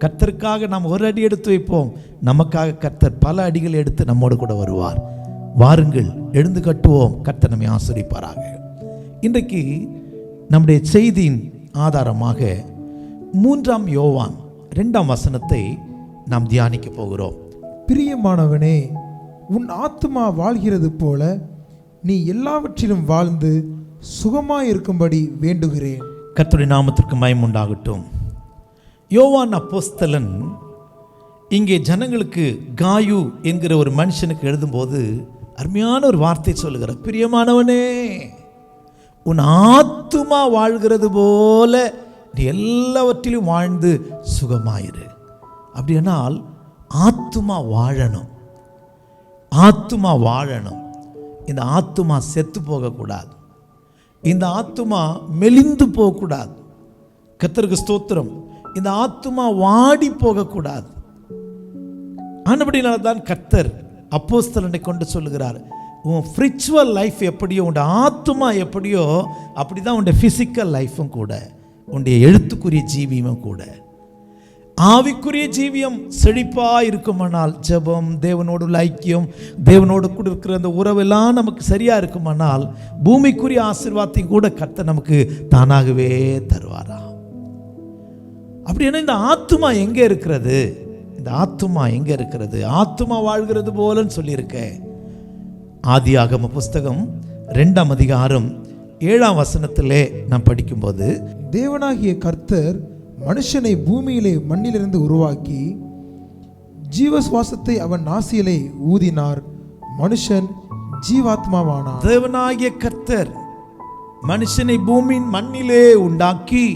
கர்த்தருக்காக நாம் ஒரு அடி எடுத்து வைப்போம், நமக்காக கர்த்தர் பல அடிகள் எடுத்து நம்மோடு கூட வருவார். வாருங்கள், எழுந்து கட்டுவோம். கர்த்தர் நம்மை ஆசீர்வதிப்பாராக. இன்றைக்கு நம்முடைய செய்தியின் ஆதாரமாக 3 யோவான் 2 வசனத்தை நாம் தியானிக்க போகிறோம். பிரியமானவனே, உன் ஆத்துமா வாழ்கிறது போல நீ எல்லாவற்றிலும் வாழ்ந்து சுகமாயிருக்கும்படி வேண்டுகிறேன். கர்த்தருடைய நாமத்திற்கு மகிமை உண்டாகட்டும். யோவான் அப்போஸ்தலன் இங்கே ஜனங்களுக்கு காயு என்கிற ஒரு மனுஷனுக்கு எழுதும்போது அருமையான ஒரு வார்த்தை சொல்லுகிறார். பிரியமானவனே, உன் ஆத்துமா வாழ்கிறது போல நீ எல்லாவற்றிலும் வாழ்ந்து சுகமாயிரு. அப்படியானால் ஆத்துமா வாழணும், ஆத்துமா வாழணும். இந்த ஆத்துமா செத்து போகக்கூடாது, இந்த ஆத்துமா மெலிந்து போகக்கூடாது. கர்த்தருக்கு ஸ்தோத்திரம். இந்த ஆத்துமா வாடி போகக்கூடாது. ஆனபடினால தான் கர்த்தர் அப்போஸ்தலனை கொண்டு சொல்லுகிறார், உன் ஸ்பிரிச்சுவல் லைஃப் எப்படியோ உன்னுடைய ஆத்துமா எப்படியோ அப்படி தான் உன்னுடைய ஃபிசிக்கல் லைஃப்பும் கூட, உன்னுடைய எழுத்துக்குரிய ஜீவியமும் கூட. ஆவிக்குரிய ஜீவியம் செழிப்பாக இருக்குமானால், ஜெபம், தேவனோடு ஐக்கியம், தேவனோடு கூட இருக்கிற அந்த உறவெல்லாம் நமக்கு சரியாக இருக்குமானால் பூமிக்குரிய ஆசீர்வாதத்தையும் கூட கர்த்தர் நமக்கு தானாகவே தருவாரா. அப்படின்னா இந்த ஆத்துமா எங்கே இருக்கிறது? இந்த ஆத்துமா எங்கே இருக்கிறது? ஆத்துமா வாழ்கிறது போலன்னு சொல்லியிருக்கேன். ஆதியாகம புஸ்தகம் 2 அதிகாரம் 7 வசனத்திலே நாம் படிக்கும்போது, தேவனாகிய கர்த்தர் மனுஷனை பூமியிலே மண்ணிலிருந்து உருவாக்கி ஜீவ சுவாசத்தை அவன் நாசியிலே ஊதினார், மனுஷன் ஜீவாத்மாவானான். தேவனாகிய கர்த்தர் மனுஷனை பூமியின் மண்ணிலே உண்டாக்கி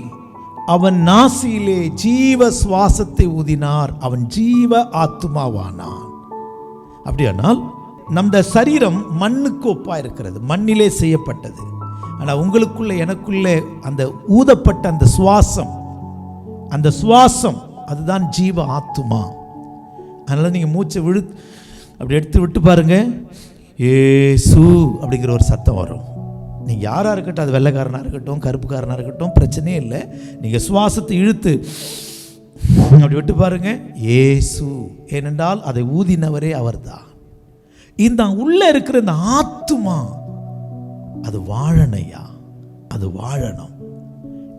அவன் நாசியிலே ஜீவ சுவாசத்தை ஊதினார், அவன் ஜீவ ஆத்துமாவானான். அப்படியானால் நம்ம சரீரம் மண்ணுக்கு ஒப்பா இருக்கிறது, மண்ணிலே செய்யப்பட்டது. ஆனால் உங்களுக்குள்ள எனக்குள்ளே அந்த ஊதப்பட்ட அந்த சுவாசம், அந்த சுவாசம் அதுதான் ஜீவ ஆத்துமா. அதனால நீங்கள் மூச்சை அப்படி எடுத்து விட்டு பாருங்க, ஏசு அப்படிங்கிற ஒரு சத்தம் வரும். நீங்கள் யாராக இருக்கட்டும், அது வெள்ளைக்காரனாக இருக்கட்டும், கருப்புக்காரனாக இருக்கட்டும், பிரச்சனையே இல்லை. நீங்கள் சுவாசத்தை இழுத்து அப்படி விட்டு பாருங்க, ஏசு. ஏனென்றால் அதை ஊதினவரே அவர்தான். இந்த உள்ள இருக்கிற இந்த ஆத்துமா அது வாழணையா, அது வாழணும்.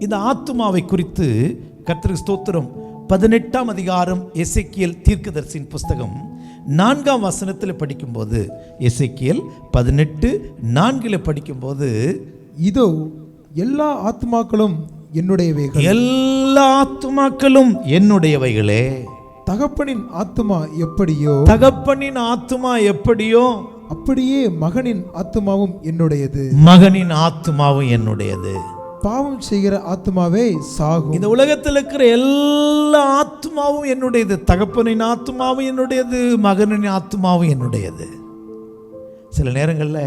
இந்த ஆத்துமாவை குறித்து கர்த்தருக்கு ஸ்தோத்திரம் 18 அதிகாரம் எசேக்கியேல் தீர்க்கதரிசியின் புஸ்தகம் 4 வசனத்தில் படிக்கும்போது, எசேக்கியேல் 18:4 படிக்கும்போது, இதோ எல்லா ஆத்துமாக்களும் என்னுடையவைகள், எல்லா ஆத்துமாக்களும் என்னுடையவைகளே. தகப்பனின் ஆத்துமா எப்படியோ, தகப்பனின் ஆத்துமா எப்படியோ அப்படியே மகனின் ஆத்துமாவும் என்னுடையது, மகனின் ஆத்துமாவும் என்னுடையது. பாவம் செய்கிற ஆத்துமாவே சாகும். இந்த உலகத்தில் இருக்கிற எல்லா ஆத்துமாவும் என்னுடையது. தகப்பனின் ஆத்துமாவும் என்னுடையது, மகனின் ஆத்துமாவும் என்னுடையது. சில நேரங்களில்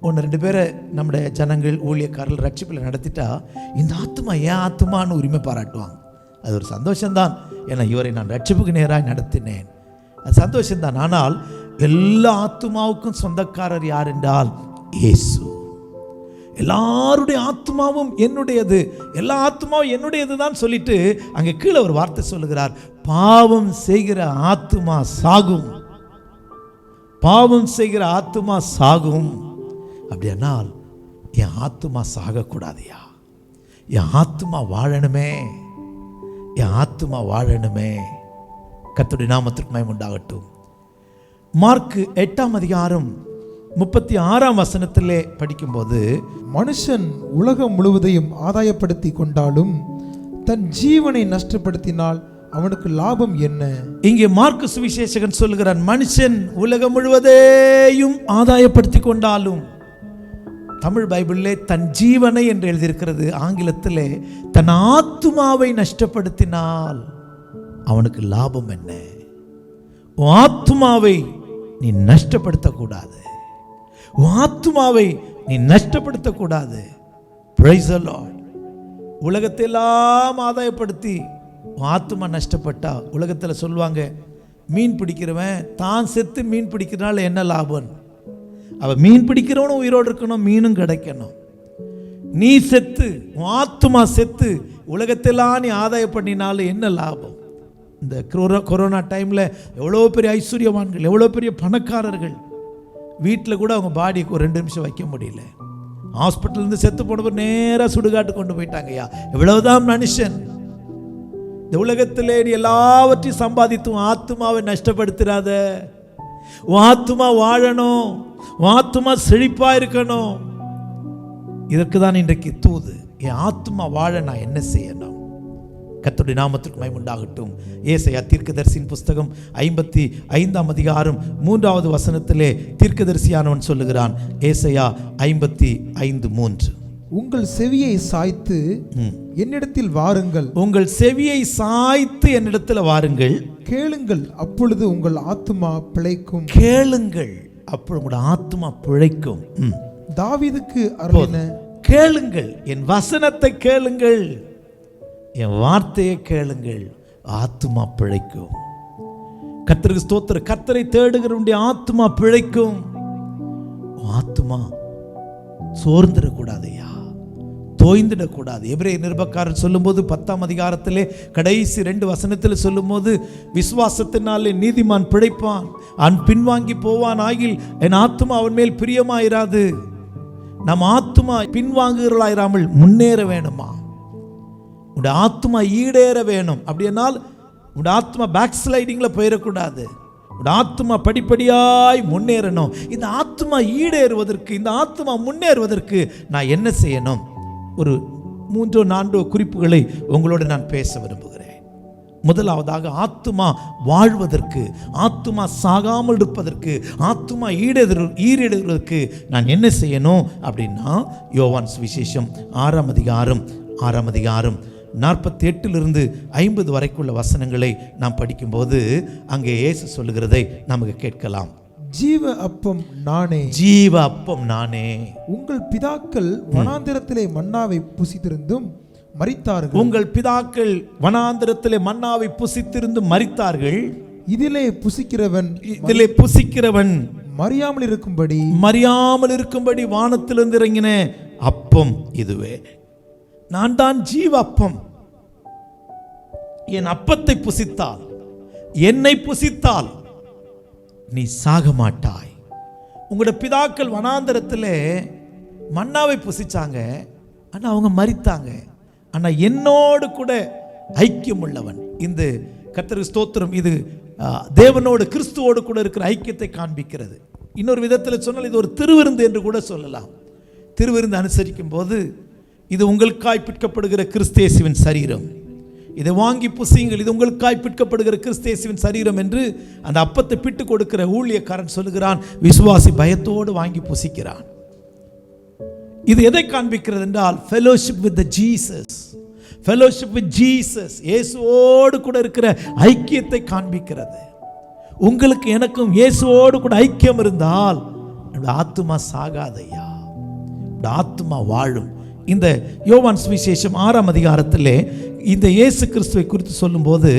ஒன்று ரெண்டு பேரை நம்முடைய ஜனங்கள் ஊழியக்காரர்கள் ரட்சிப்பில் நடத்திட்டா இந்த ஆத்மா ஏன் ஆத்மான்னு உரிமை பாராட்டுவாங்க. அது ஒரு சந்தோஷம்தான். ஏன்னா இவரை நான் ரட்சிப்புக்கு நேராக நடத்தினேன், அது சந்தோஷம்தான். ஆனால் எல்லா ஆத்மாவுக்கும் சொந்தக்காரர் யார் என்றால் இயேசு. எல்லாருடைய ஆத்மாவும் என்னுடையது, எல்லா ஆத்மாவும் என்னுடையது தான் சொல்லிட்டு அங்கே கீழே ஒரு வார்த்தை சொல்லுகிறார், பாவம் செய்கிற ஆத்மா சாகும், பாவம் செய்கிற ஆத்மா சாகும். அப்படியானால் என் ஆத்மா சாகக்கூடாதையா? என் ஆத்மா வாழணுமே, என் ஆத்மா வாழணுமே. கர்த்தருடைய நாமத்திற்கு மகிமை உண்டாகட்டும். மார்க் 8ஆம் அதிகாரம் 36ஆம் வசனத்திலே படிக்கும்போது, மனுஷன் உலகம் முழுவதையும் ஆதாயப்படுத்தி கொண்டாலும் தன் ஜீவனை நஷ்டப்படுத்தினால் அவனுக்கு லாபம் என்ன? இங்கே மார்க் சுவிசேஷகன் சொல்லுகிறான், மனுஷன் உலகம் முழுவதையும் ஆதாயப்படுத்தி கொண்டாலும், தமிழ் பைபிளிலே தன் ஜீவனை என்று எழுதியிருக்கிறது, ஆங்கிலத்திலே தன் ஆத்துமாவை நஷ்டப்படுத்தினால் அவனுக்கு லாபம் என்ன? உன் ஆத்துமாவை நீ நஷ்டப்படுத்தக்கூடாது, உன் ஆத்துமாவை நீ நஷ்டப்படுத்தக்கூடாது. Praise the Lord. உலகத்தை எல்லாம் ஆதாயப்படுத்தி உன் ஆத்துமா நஷ்டப்பட்டா, உலகத்தில் சொல்லுவாங்க, மீன் பிடிக்கிறவன் தான் செத்து மீன் பிடிக்கிறனால என்ன லாபம்? அவன் மீன் பிடிக்கிறவனும் உயிரோடு இருக்கணும், மீனும் கிடைக்கணும். நீ செத்து, உன் ஆத்துமா செத்து உலகத்தெல்லாம் நீ ஆதாயம் பண்ணினாலும் என்ன லாபம்? இந்த கொரோனா டைமில் எவ்வளோ பெரிய ஐஸ்வர்யவான்கள், எவ்வளோ பெரிய பணக்காரர்கள் வீட்டில் கூட அவங்க பாடிக்கு ஒரு 2 நிமிஷம் வைக்க முடியல. ஹாஸ்பிட்டல்லேருந்து செத்து போனவர் நேராக சுடுகாட்டு கொண்டு போயிட்டாங்கய்யா. எவ்வளவுதான் மனுஷன் இந்த உலகத்திலே நீ எல்லாவற்றையும் சம்பாதித்து உன் ஆத்துமாவை நஷ்டப்படுத்திடாத. உன் ஆத்துமா வாழணும், உன் ஆத்துமா செழிப்பா இருக்கணும். இதற்கு தான் இன்றைக்கு தூது. என் ஆத்துமா வாழ நான் என்ன செய்யணும்? கர்த்தருடைய நாமத்திற்கு மகிமை உண்டாகட்டும். ஏசாயா தீர்க்கதரிசியின் புஸ்தகம் 55ஆம் அதிகாரம் 3வது வசனத்திலே தீர்க்கதரிசியானவன் சொல்லுகிறான். ஏசாயா 55:3, உங்கள் செவியை சாய்த்து என்னிடத்தில் வாருங்கள், உங்கள் செவியை சாய்த்து என்னிடத்தில் வாருங்கள், கேளுங்கள், அப்பொழுது உங்கள் ஆத்துமா பிழைக்கும். கேளுங்கள், அப்பொழுது உங்கள் ஆத்துமா பிழைக்கும். தாவீதுக்கு அருளின கேளுங்கள், என் வசனத்தை கேளுங்கள், என் வார்த்தையை கேளுங்கள், ஆத்துமா பிழைக்கும். கர்த்தருக்கு ஸ்தோத்திரம். கர்த்தரை தேடுகிறவனுடைய ஆத்துமா பிழைக்கும். ஆத்துமா சோர்ந்துடக்கூடாதையா, தோய்ந்துடக்கூடாது. எபிரேயர் நிருபக்காரர் சொல்லும்போது 10ஆம் அதிகாரத்திலே கடைசி 2 வசனத்தில் சொல்லும்போது, விசுவாசத்தினாலே நீதிமான் பிழைப்பான், அவன் பின்வாங்கி போவான் ஆகில் என் ஆத்துமா அவன் மேல் பிரியமாயிராது. நம் ஆத்துமா பின்வாங்குகிறளாயிராமல் முன்னேற வேணுமா? உடைய ஆத்மா ஈடேற வேணும். அப்படியானால் உடைய ஆத்மா பேக் ஸ்லைடிங்கில் போயிடக்கூடாது. உடைய ஆத்மா படிப்படியாய் முன்னேறணும். இந்த ஆத்மா ஈடேறுவதற்கு, இந்த ஆத்மா முன்னேறுவதற்கு நான் என்ன செய்யணும்? ஒரு 3-4 குறிப்புகளை உங்களோடு நான் பேச விரும்புகிறேன். முதலாவதாக, ஆத்துமா வாழ்வதற்கு, ஆத்துமா சாகாமல் இருப்பதற்கு, ஆத்துமா ஈடேறுவதற்கு நான் என்ன செய்யணும் அப்படின்னா, யோவான் சுவிசேஷம் 6ஆம் அதிகாரம் 48 50 வரைக்குள்ள வசனங்களை நாம் படிக்கும்போது அங்கே இயேசு சொல்லுகிறதை நமக்கு கேட்கலாம். ஜீவ அப்பம் நானே, ஜீவ அப்பம் நானே. உங்கள் பிதாக்கள் வனாந்திரத்திலே மன்னாவை புசித்திருந்தும் மரித்தார்கள். உங்கள் பிதாக்கள் வனாந்திரத்திலே மன்னாவை புசித்திருந்து மரித்தார்கள். இதிலே புசிக்கிறவன் மறியாமல் இருக்கும்படி வானத்திலிருந்து இறங்கின அப்பம் இதுவே. நான் தான் ஜீவ அப்பம். என் அப்பத்தை புசித்தால், என்னை புசித்தால் நீ சாக மாட்டாய். உங்களோட பிதாக்கள் வனாந்தரத்தில் மன்னாவை புசிச்சாங்க, ஆனால் அவங்க மரித்தாங்க. ஆனால் என்னோடு கூட ஐக்கியம் உள்ளவன், இந்த கர்த்தருக்கு ஸ்தோத்திரம், இது தேவனோடு கிறிஸ்துவோடு கூட இருக்கிற ஐக்கியத்தை காண்பிக்கிறது. இன்னொரு விதத்தில் சொன்னால் இது ஒரு திருவிருந்து என்று கூட சொல்லலாம். திருவிருந்து அனுசரிக்கும் போது, இது உங்களுக்காய் பிற்கப்படுகிற கிறிஸ்தேசுவின் சரீரம், இதை வாங்கி புசியுங்கள், இது உங்களுக்காய் பிற்கப்படுகிற கிறிஸ்தேசுவின் சரீரம் என்று அந்த அப்பத்தை பிட்டு கொடுக்கிற ஊழியக்காரன் சொல்லுகிறான். விசுவாசி பயத்தோடு வாங்கி புசிக்கிறான். இது எதை காண்பிக்கிறது என்றால், fellowship with Jesus, fellowship with Jesus, இயேசுவோடு கூட இருக்கிற ஐக்கியத்தை காண்பிக்கிறது. உங்களுக்கு எனக்கும் இயேசுவோடு கூட ஐக்கியம் இருந்தால் என்னோட ஆத்துமா சாகாதையா, என்னோட ஆத்துமா வாழும். இந்த யோவான் சுவிசேஷம் 6ஆம் அதிகாரத்திலே இந்த இயேசு கிறிஸ்துவை குறித்து சொல்லும்போது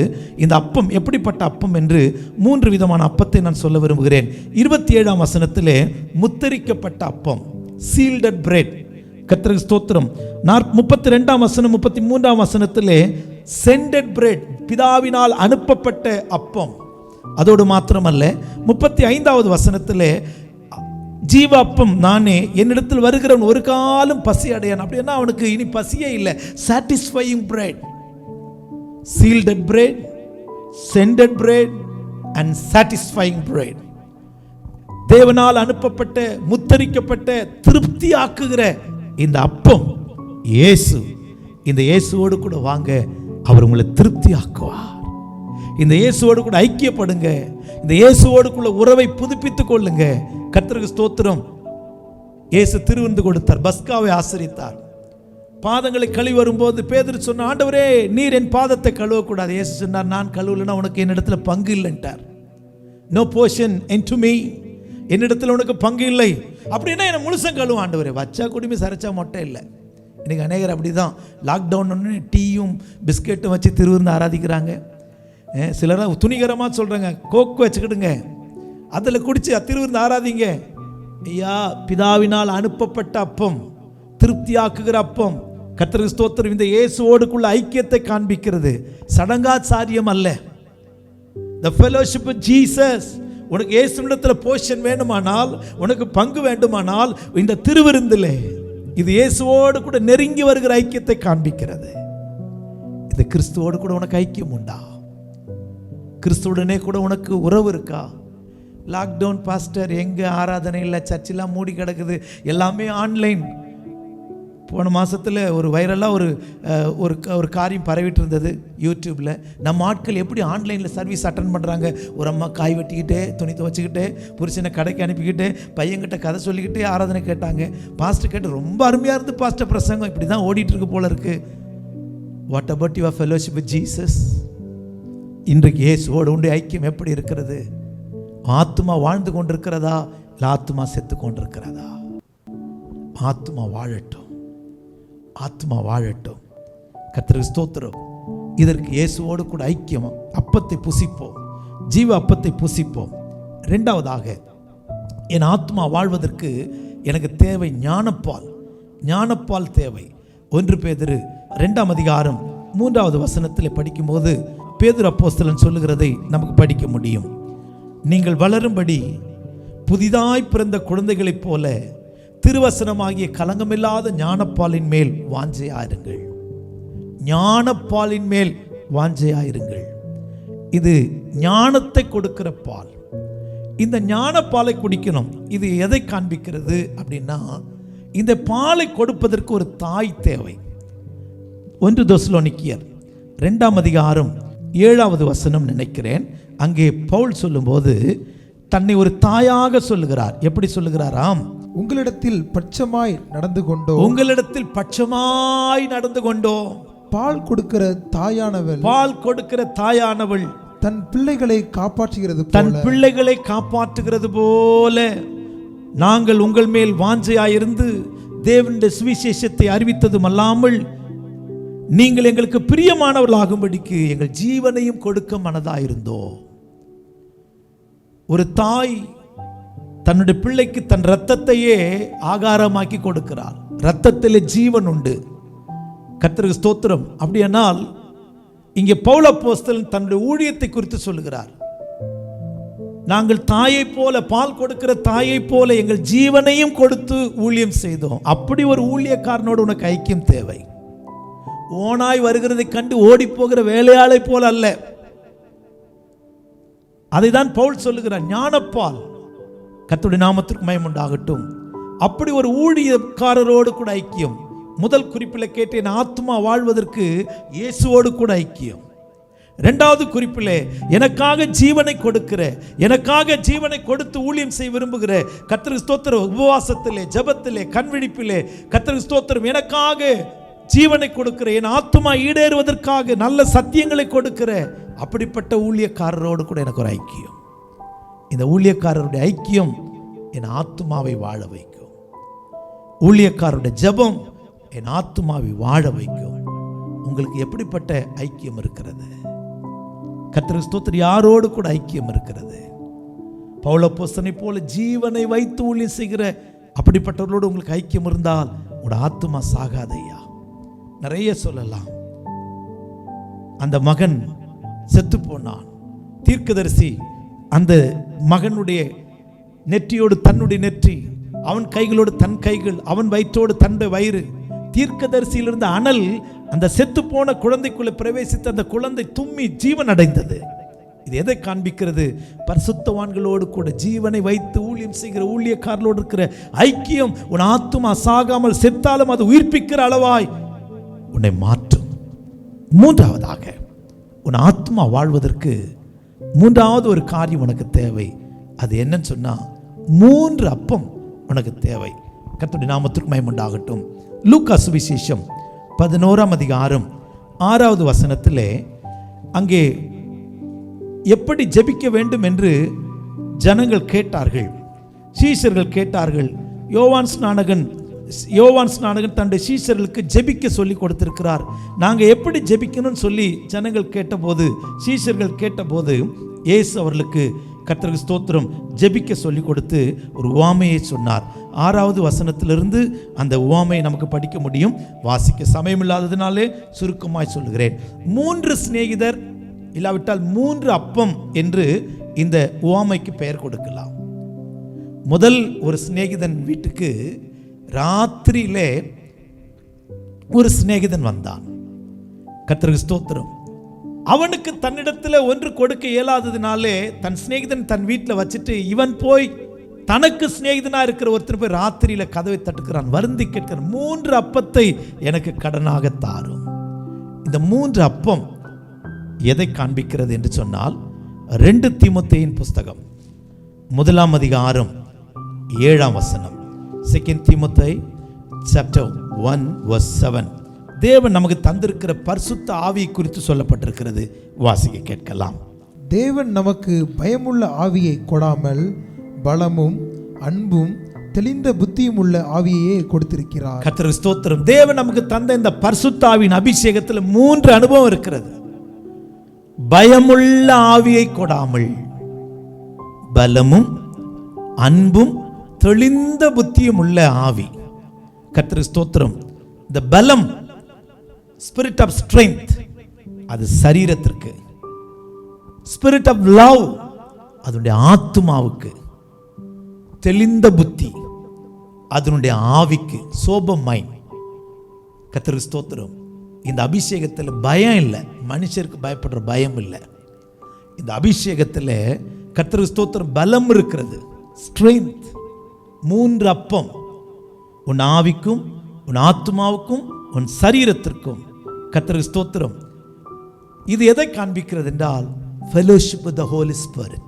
இந்த அப்பம் எப்படிப்பட்ட அப்பம் என்று 3 விதமான அப்பத்தை நான் சொல்ல விரும்புகிறேன். 27ஆம் வசனத்திலே முத்தரிக்கப்பட்ட அப்பம், சீல்டட் பிரெட், கர்த்தருக்கு ஸ்தோத்திரம். 32ஆம் வசனம் 33ஆம் வசனத்திலே சென்டட் பிரெட், பிதாவினால் அனுப்பப்பட்ட அப்பம். அதோடு மாத்திரமல்ல 35வது வசனத்திலே ஜீவ அப்பம் நானே, என்னிடத்தில் வருகிறவன் ஒரு காலம் பசி அடையான். அப்படின்னா அவனுக்கு இனி பசியே இல்லை. Satisfying bread, sealed bread, scented bread and satisfying bread. தேவனால் அனுப்பப்பட்ட, முத்தரிக்கப்பட்ட, திருப்தி ஆக்குகிற இந்த அப்பம் இயேசு. இந்த இயேசுவோடு கூட வாங்க, அவர் உங்களை திருப்தி ஆக்குவார். இந்த இயேசுவோடு கூட ஐக்கியப்படுங்க, இந்த இயேசுவோடு கூட உறவை புதுப்பித்துக் கொள்ளுங்க. கர்த்தருக்கு ஸ்தோத்திரம். இயேசு திருவிருந்து கொடுத்தார், பஸ்காவை ஆசரித்தார். பாதங்களை கழுவி வரும்போது பேதுரு சொன்ன, ஆண்டவரே நீர் என் பாதத்தை கழுவக்கூடாது. இயேசு சொன்னார், நான் கழுவலைன்னா உனக்கு என்னிடத்துல பங்கு இல்லைன்ட்டார். நோ போர்ஷன் இன்டு மீ, என்னிடத்துல உனக்கு பங்கு இல்லை. அப்படின்னா என்னை முழுசம் கழுவும் ஆண்டவரே. வச்சா குடிமை சரைச்சா மொட்டை இல்லை. இன்னைக்கு அநேகர் அப்படி தான், லாக்டவுன் ஒன்று டீயும் பிஸ்கெட்டும் வச்சு திருவிருந்து ஆராதிக்கிறாங்க. சிலராக துணிகரமாக சொல்கிறாங்க, கோக்கு வச்சுக்கிடுங்க, அதில் குடிச்சு திருவிருந்து ஆராதிங்க. ஐயா, பிதாவினால் அனுப்பப்பட்ட அப்பம், திருப்தியாக்குகிற அப்பம். கர்த்தருக்கு ஸ்தோத்திரம். இந்த இயேசுவோடுக்குள்ள ஐக்கியத்தை காண்பிக்கிறது, சடங்காச்சாரியம் அல்ல. The fellowship with Jesus. உனக்கு இயேசுவிடத்தில் போஷன் வேண்டுமானால், உனக்கு பங்கு வேண்டுமானால் இந்த திருவிருந்திலே இது இயேசுவோடு கூட நெருங்கி வருகிற ஐக்கியத்தை காண்பிக்கிறது. இது கிறிஸ்துவோடு கூட உனக்கு ஐக்கியம் உண்டா? கிறிஸ்துவுடனே கூட உனக்கு உறவு இருக்கா? லாக்டவுன் பாஸ்டர், எங்கே ஆராதனை இல்லை, சர்ச்செல்லாம் மூடி கிடக்குது, எல்லாமே ஆன்லைன். போன மாதத்தில் ஒரு வைரலாக ஒரு காரியம் பரவிட்டு இருந்தது யூடியூப்பில். நம்ம ஆட்கள் எப்படி ஆன்லைனில் சர்வீஸ் அட்டன் பண்ணுறாங்க. ஒரு அம்மா காய் வெட்டிக்கிட்டே, துணி துவச்சிக்கிட்டே, புருஷனை கடைக்கு அனுப்பிக்கிட்டு, பையன்கிட்ட கதை சொல்லிக்கிட்டே ஆராதனை கேட்டாங்க. பாஸ்டர் கேட்டு, ரொம்ப அருமையாக இருந்து பாஸ்டர் பிரசங்கம், இப்படி தான் ஓடிட்டுருக்கு போல இருக்கு. What about your fellowship with Jesus? இன்றைக்கு இயேசுவோடு உண்டு ஐக்கியம் எப்படி இருக்கிறது? ஆத்துமா வாழ்ந்து கொண்டிருக்கிறதா, இல்லை ஆத்துமா செத்து கொண்டிருக்கிறதா? ஆத்துமா வாழட்டும், ஆத்மா வாழட்டும். கர்த்தருக்கு ஸ்தோத்திரம். இதற்கு இயேசுவோடு கூட ஐக்கியம். அப்பத்தை புசிப்போம், ஜீவ அப்பத்தை புசிப்போம். இரண்டாவதாக, என் ஆத்மா வாழ்வதற்கு எனக்கு தேவை ஞானப்பால். ஞானப்பால் தேவை. 1 பேதுரு 2ஆம் அதிகாரம் 3வது வசனத்தில் படிக்கும்போது பேதுரு அப்போஸ்தலன் சொல்லுகிறதை நமக்கு படிக்க முடியும். நீங்கள் வளரும்படி புதிதாய் பிறந்த குழந்தைகளைப் போல திருவசனமாகிய கலங்கமில்லாத ஞானப்பாலின் மேல் வாஞ்சையாயிருங்கள். ஞானப்பாலின் மேல் வாஞ்சையாயிருங்கள். இது ஞானத்தை கொடுக்கிற பால். இந்த ஞானப்பாலை குடிக்கணும். இது எதை காண்பிக்கிறது அப்படின்னா, இந்த பாலை கொடுப்பதற்கு ஒரு தாய் தேவை. 1 தெசலோனிக்கேயர் 2ஆம் அதிகாரம் 7வது வசனம் நினைக்கிறேன். அங்கே பவுல் சொல்லும்போது தன்னை ஒரு தாயாக சொல்லுகிறார். எப்படி சொல்லுகிறாராம்? உங்களிடத்தில் பட்சமாய் நடந்து கொண்டோ, உங்களிடத்தில் பட்சமாய் நடந்து கொண்டோ. பால் கொடுக்கிற தாயானவள், பால் கொடுக்கிற தாயானவள் தன் பிள்ளைகளை காப்பாற்றுகிறது, தன் பிள்ளைகளை காப்பாற்றுகிறது போல நாங்கள் உங்கள் மேல் வாஞ்சையாயிருந்து தேவனுடைய சுவிசேஷத்தை அறிவித்ததும் அல்லாமல் நீங்கள் எங்களுக்கு பிரியமானவர்களாகும்படிக்கு எங்கள் ஜீவனையும் கொடுக்க மனதாயிருந்தோம். ஒரு தாய் தன்னுடைய பிள்ளைக்கு தன் இரத்தத்தையே ஆகாரமாக்கி கொடுக்கிறார். இரத்தத்திலே ஜீவன் உண்டு. கர்த்தருக்கு ஸ்தோத்திரம். அப்படியானால் இங்கே பவுல் அப்போஸ்தலன் தன்னுடைய ஊழியத்தை குறித்து சொல்லுகிறார். நாங்கள் தாயை போல, பால் கொடுக்கிற தாயை போல எங்கள் ஜீவனையும் கொடுத்து ஊழியம் செய்தோம். அப்படி ஒரு ஊழியக்காரனோடு உனக்கு ஐக்கியம் தேவை. ஓனாய் வருகிறதை கண்டு ஓடி போகிற வேலையாளை போல அல்ல. அதைதான் பவுல் சொல்லுகிறார், ஞானப்பால். கர்த்தருடைய நாமத்திற்கு மகிமை உண்டாகட்டும். அப்படி ஒரு ஊழியக்காரரோடு கூட ஐக்கியம். முதல் குறிப்பில் கேட்டேன், ஆத்மா வாழ்வதற்கு இயேசுவோடு கூட ஐக்கியம். இரண்டாவது குறிப்பிலே எனக்காக ஜீவனை கொடுக்கிற, எனக்காக ஜீவனை கொடுத்து ஊழியம் செய்ய விரும்புகிற, கர்த்தருக்கு ஸ்தோத்திரம், உபவாசத்திலே, ஜெபத்திலே, கண்விழிப்பிலே, கர்த்தருக்கு ஸ்தோத்திரம், எனக்காக ஜீவனை கொடுக்கிற, என் ஆத்மா ஈடேறுவதற்காக நல்ல சத்தியங்களை கொடுக்கிற அப்படிப்பட்ட ஊழியக்காரரோடு கூட எனக்கு ஒரு ஐக்கியம். இந்த ஊழியக்காரருடைய ஐக்கியம் என் ஆத்துமாவை வாழ வைக்கும். ஊழியக்காரருடைய ஜெபம் என் ஆத்துமாவை வாழ வைக்கும். உங்களுக்கு எப்படிப்பட்ட ஐக்கியம் இருக்கிறது? கர்த்தருக்கு ஸ்தோத்திரம். யாரோடு கூட ஐக்கியம் இருக்கிறது? பவுல் அப்போஸ்தலனை போல ஜீவனை வைத்து ஊழியம் செய்கிற அப்படிப்பட்டவர்களோடு உங்களுக்கு ஐக்கியம் இருந்தால் உங்களோட ஆத்துமா சாகாதையா. நிறைய சொல்லலாம். அந்த மகன் செத்து போனான். தீர்க்கதரிசி அந்த மகனுடைய நெற்றியோடு தன்னுடைய நெற்றி, அவன் கைகளோடு தன் கைகள், அவன் வயிற்றோடு தன்னுடைய வயிறு. தீர்க்கதரிசியிலிருந்து அனல் அந்த செத்து போன குழந்தைக்குள்ளே பிரவேசித்து அந்த குழந்தை தும்மி ஜீவன் அடைந்தது. இது எதை காண்பிக்கிறது? பரிசுத்தவான்களோடு கூட ஜீவனை வைத்து ஊழியம் செய்கிற ஊழியக்காரர்களோடு இருக்கிற ஐக்கியம் உன் ஆத்துமா சாகாமல் செத்தாலும் அது உயிர்ப்பிக்கிற அளவாய் உன்னை மாற்றும். மூன்றாவதாக, உன் ஆத்மா வாழ்வதற்கு மூன்றாவது ஒரு காரியம் உனக்கு தேவை. அது என்னன்னு சொன்னா, 3 அப்பம் உனக்கு தேவை. கர்த்தருடைய நாமத்திற்கு மகிமை உண்டாகட்டும். லூக்கா சுவிசேஷம் 11ஆம் அதிகாரம் 6வது வசனத்திலே அங்கே எப்படி ஜெபிக்க வேண்டும் என்று ஜனங்கள் கேட்டார்கள், சீஷர்கள் கேட்டார்கள். யோவான் ஸ்நானகன் தன்னுடைய சீஷர்களுக்கு ஜெபிக்க சொல்லி கொடுத்திருக்கிறார். நாங்கள் எப்படி ஜெபிக்கணும்னு சொல்லி ஜனங்கள் கேட்டபோது, சீஷர்கள் கேட்டபோது இயேசு அவர்களுக்கு கர்த்தருக்கு ஸ்தோத்திரம் ஜெபிக்க சொல்லி கொடுத்து ஒரு உவமையை சொன்னார். 6வது வசனத்திலிருந்து அந்த உவமையை நமக்கு படிக்க முடியும். வாசிக்க சமயம் இல்லாததினாலே சுருக்கமாய் சொல்லுகிறேன். 3 சிநேகிதர் இல்லாவிட்டால் 3 அப்பம் என்று இந்த உவமைக்கு பெயர் கொடுக்கலாம். முதல் ஒரு சிநேகிதன் வீட்டுக்கு ராத்திரியிலே ஒரு சிநேகிதன் வந்தான். கர்த்தருக்கு ஸ்தோத்திரம். அவனுக்கு தன்னிடத்தில் ஒன்று கொடுக்க இயலாததினாலே தன் சிநேகிதன் தன் வீட்டில் வச்சுட்டு இவன் போய் தனக்கு சிநேகிதனா இருக்கிற ஒருத்தர் போய் ராத்திரியில கதவை தட்டுக்கிறான், வருந்தி கேட்கிறான், 3 அப்பத்தை எனக்கு கடனாக தாரும். இந்த 3 அப்பம் எதை காண்பிக்கிறது என்று சொன்னால், 2 தீமோத்தேயின் புஸ்தகம் 1ஆம் அதிகாரம் 7ஆம் வசனம். 2 தீமோத்தேயு chapter 1 verse 7. தேவன் நமக்கு தந்திருக்கிற பரிசுத்த ஆவி குறித்து சொல்லப்பட்டிருக்கிறது. வாசிக்க கேட்கலாம். தேவன் நமக்கு பயமுள்ள ஆவியை கொடாமல் பலமும் அன்பும் தெளிந்த புத்தியும் உள்ள ஆவியையே கொடுத்திருக்கிறார். கர்த்தருக்கு ஸ்தோத்திரம். தேவன் நமக்கு தந்த இந்த பரிசுத்த ஆவியின் அபிஷேகத்தில் 3 அனுபவம் இருக்கிறது. பயமுள்ள ஆவியை கொடாமல் பலமும் அன்பும் தெளிந்த புத்தியும் உள்ள ஆவி. கர்த்தருக்கு ஸ்தோத்திரம். இந்த பலம், ஸ்பிரிட் ஆஃப் ஸ்ட்ரெங்த், அது சரீரத்திற்கு. ஸ்பிரிட் ஆஃப் லவ், அதனுடைய ஆத்துமாவுக்கு. தெளிந்த புத்தி, அதனுடைய ஆவிக்கு. Sober mind. கர்த்தருக்கு ஸ்தோத்திரம். இந்த அபிஷேகத்தில் பயம் இல்லை. மனுஷருக்கு பயப்படுற பயம் இல்லை. இந்த அபிஷேகத்தில் கர்த்தருக்கு ஸ்தோத்திரம் பலம் இருக்கிறது, ஸ்ட்ரெங்த். 3 அப்பம் உன் ஆவிக்கும் உன் ஆத்மாவுக்கும் உன் சரீரத்திற்கும். கர்த்தருக்கு ஸ்தோத்திரம். இது எதை காண்பிக்கிறது என்றால், fellowship with the Holy Spirit.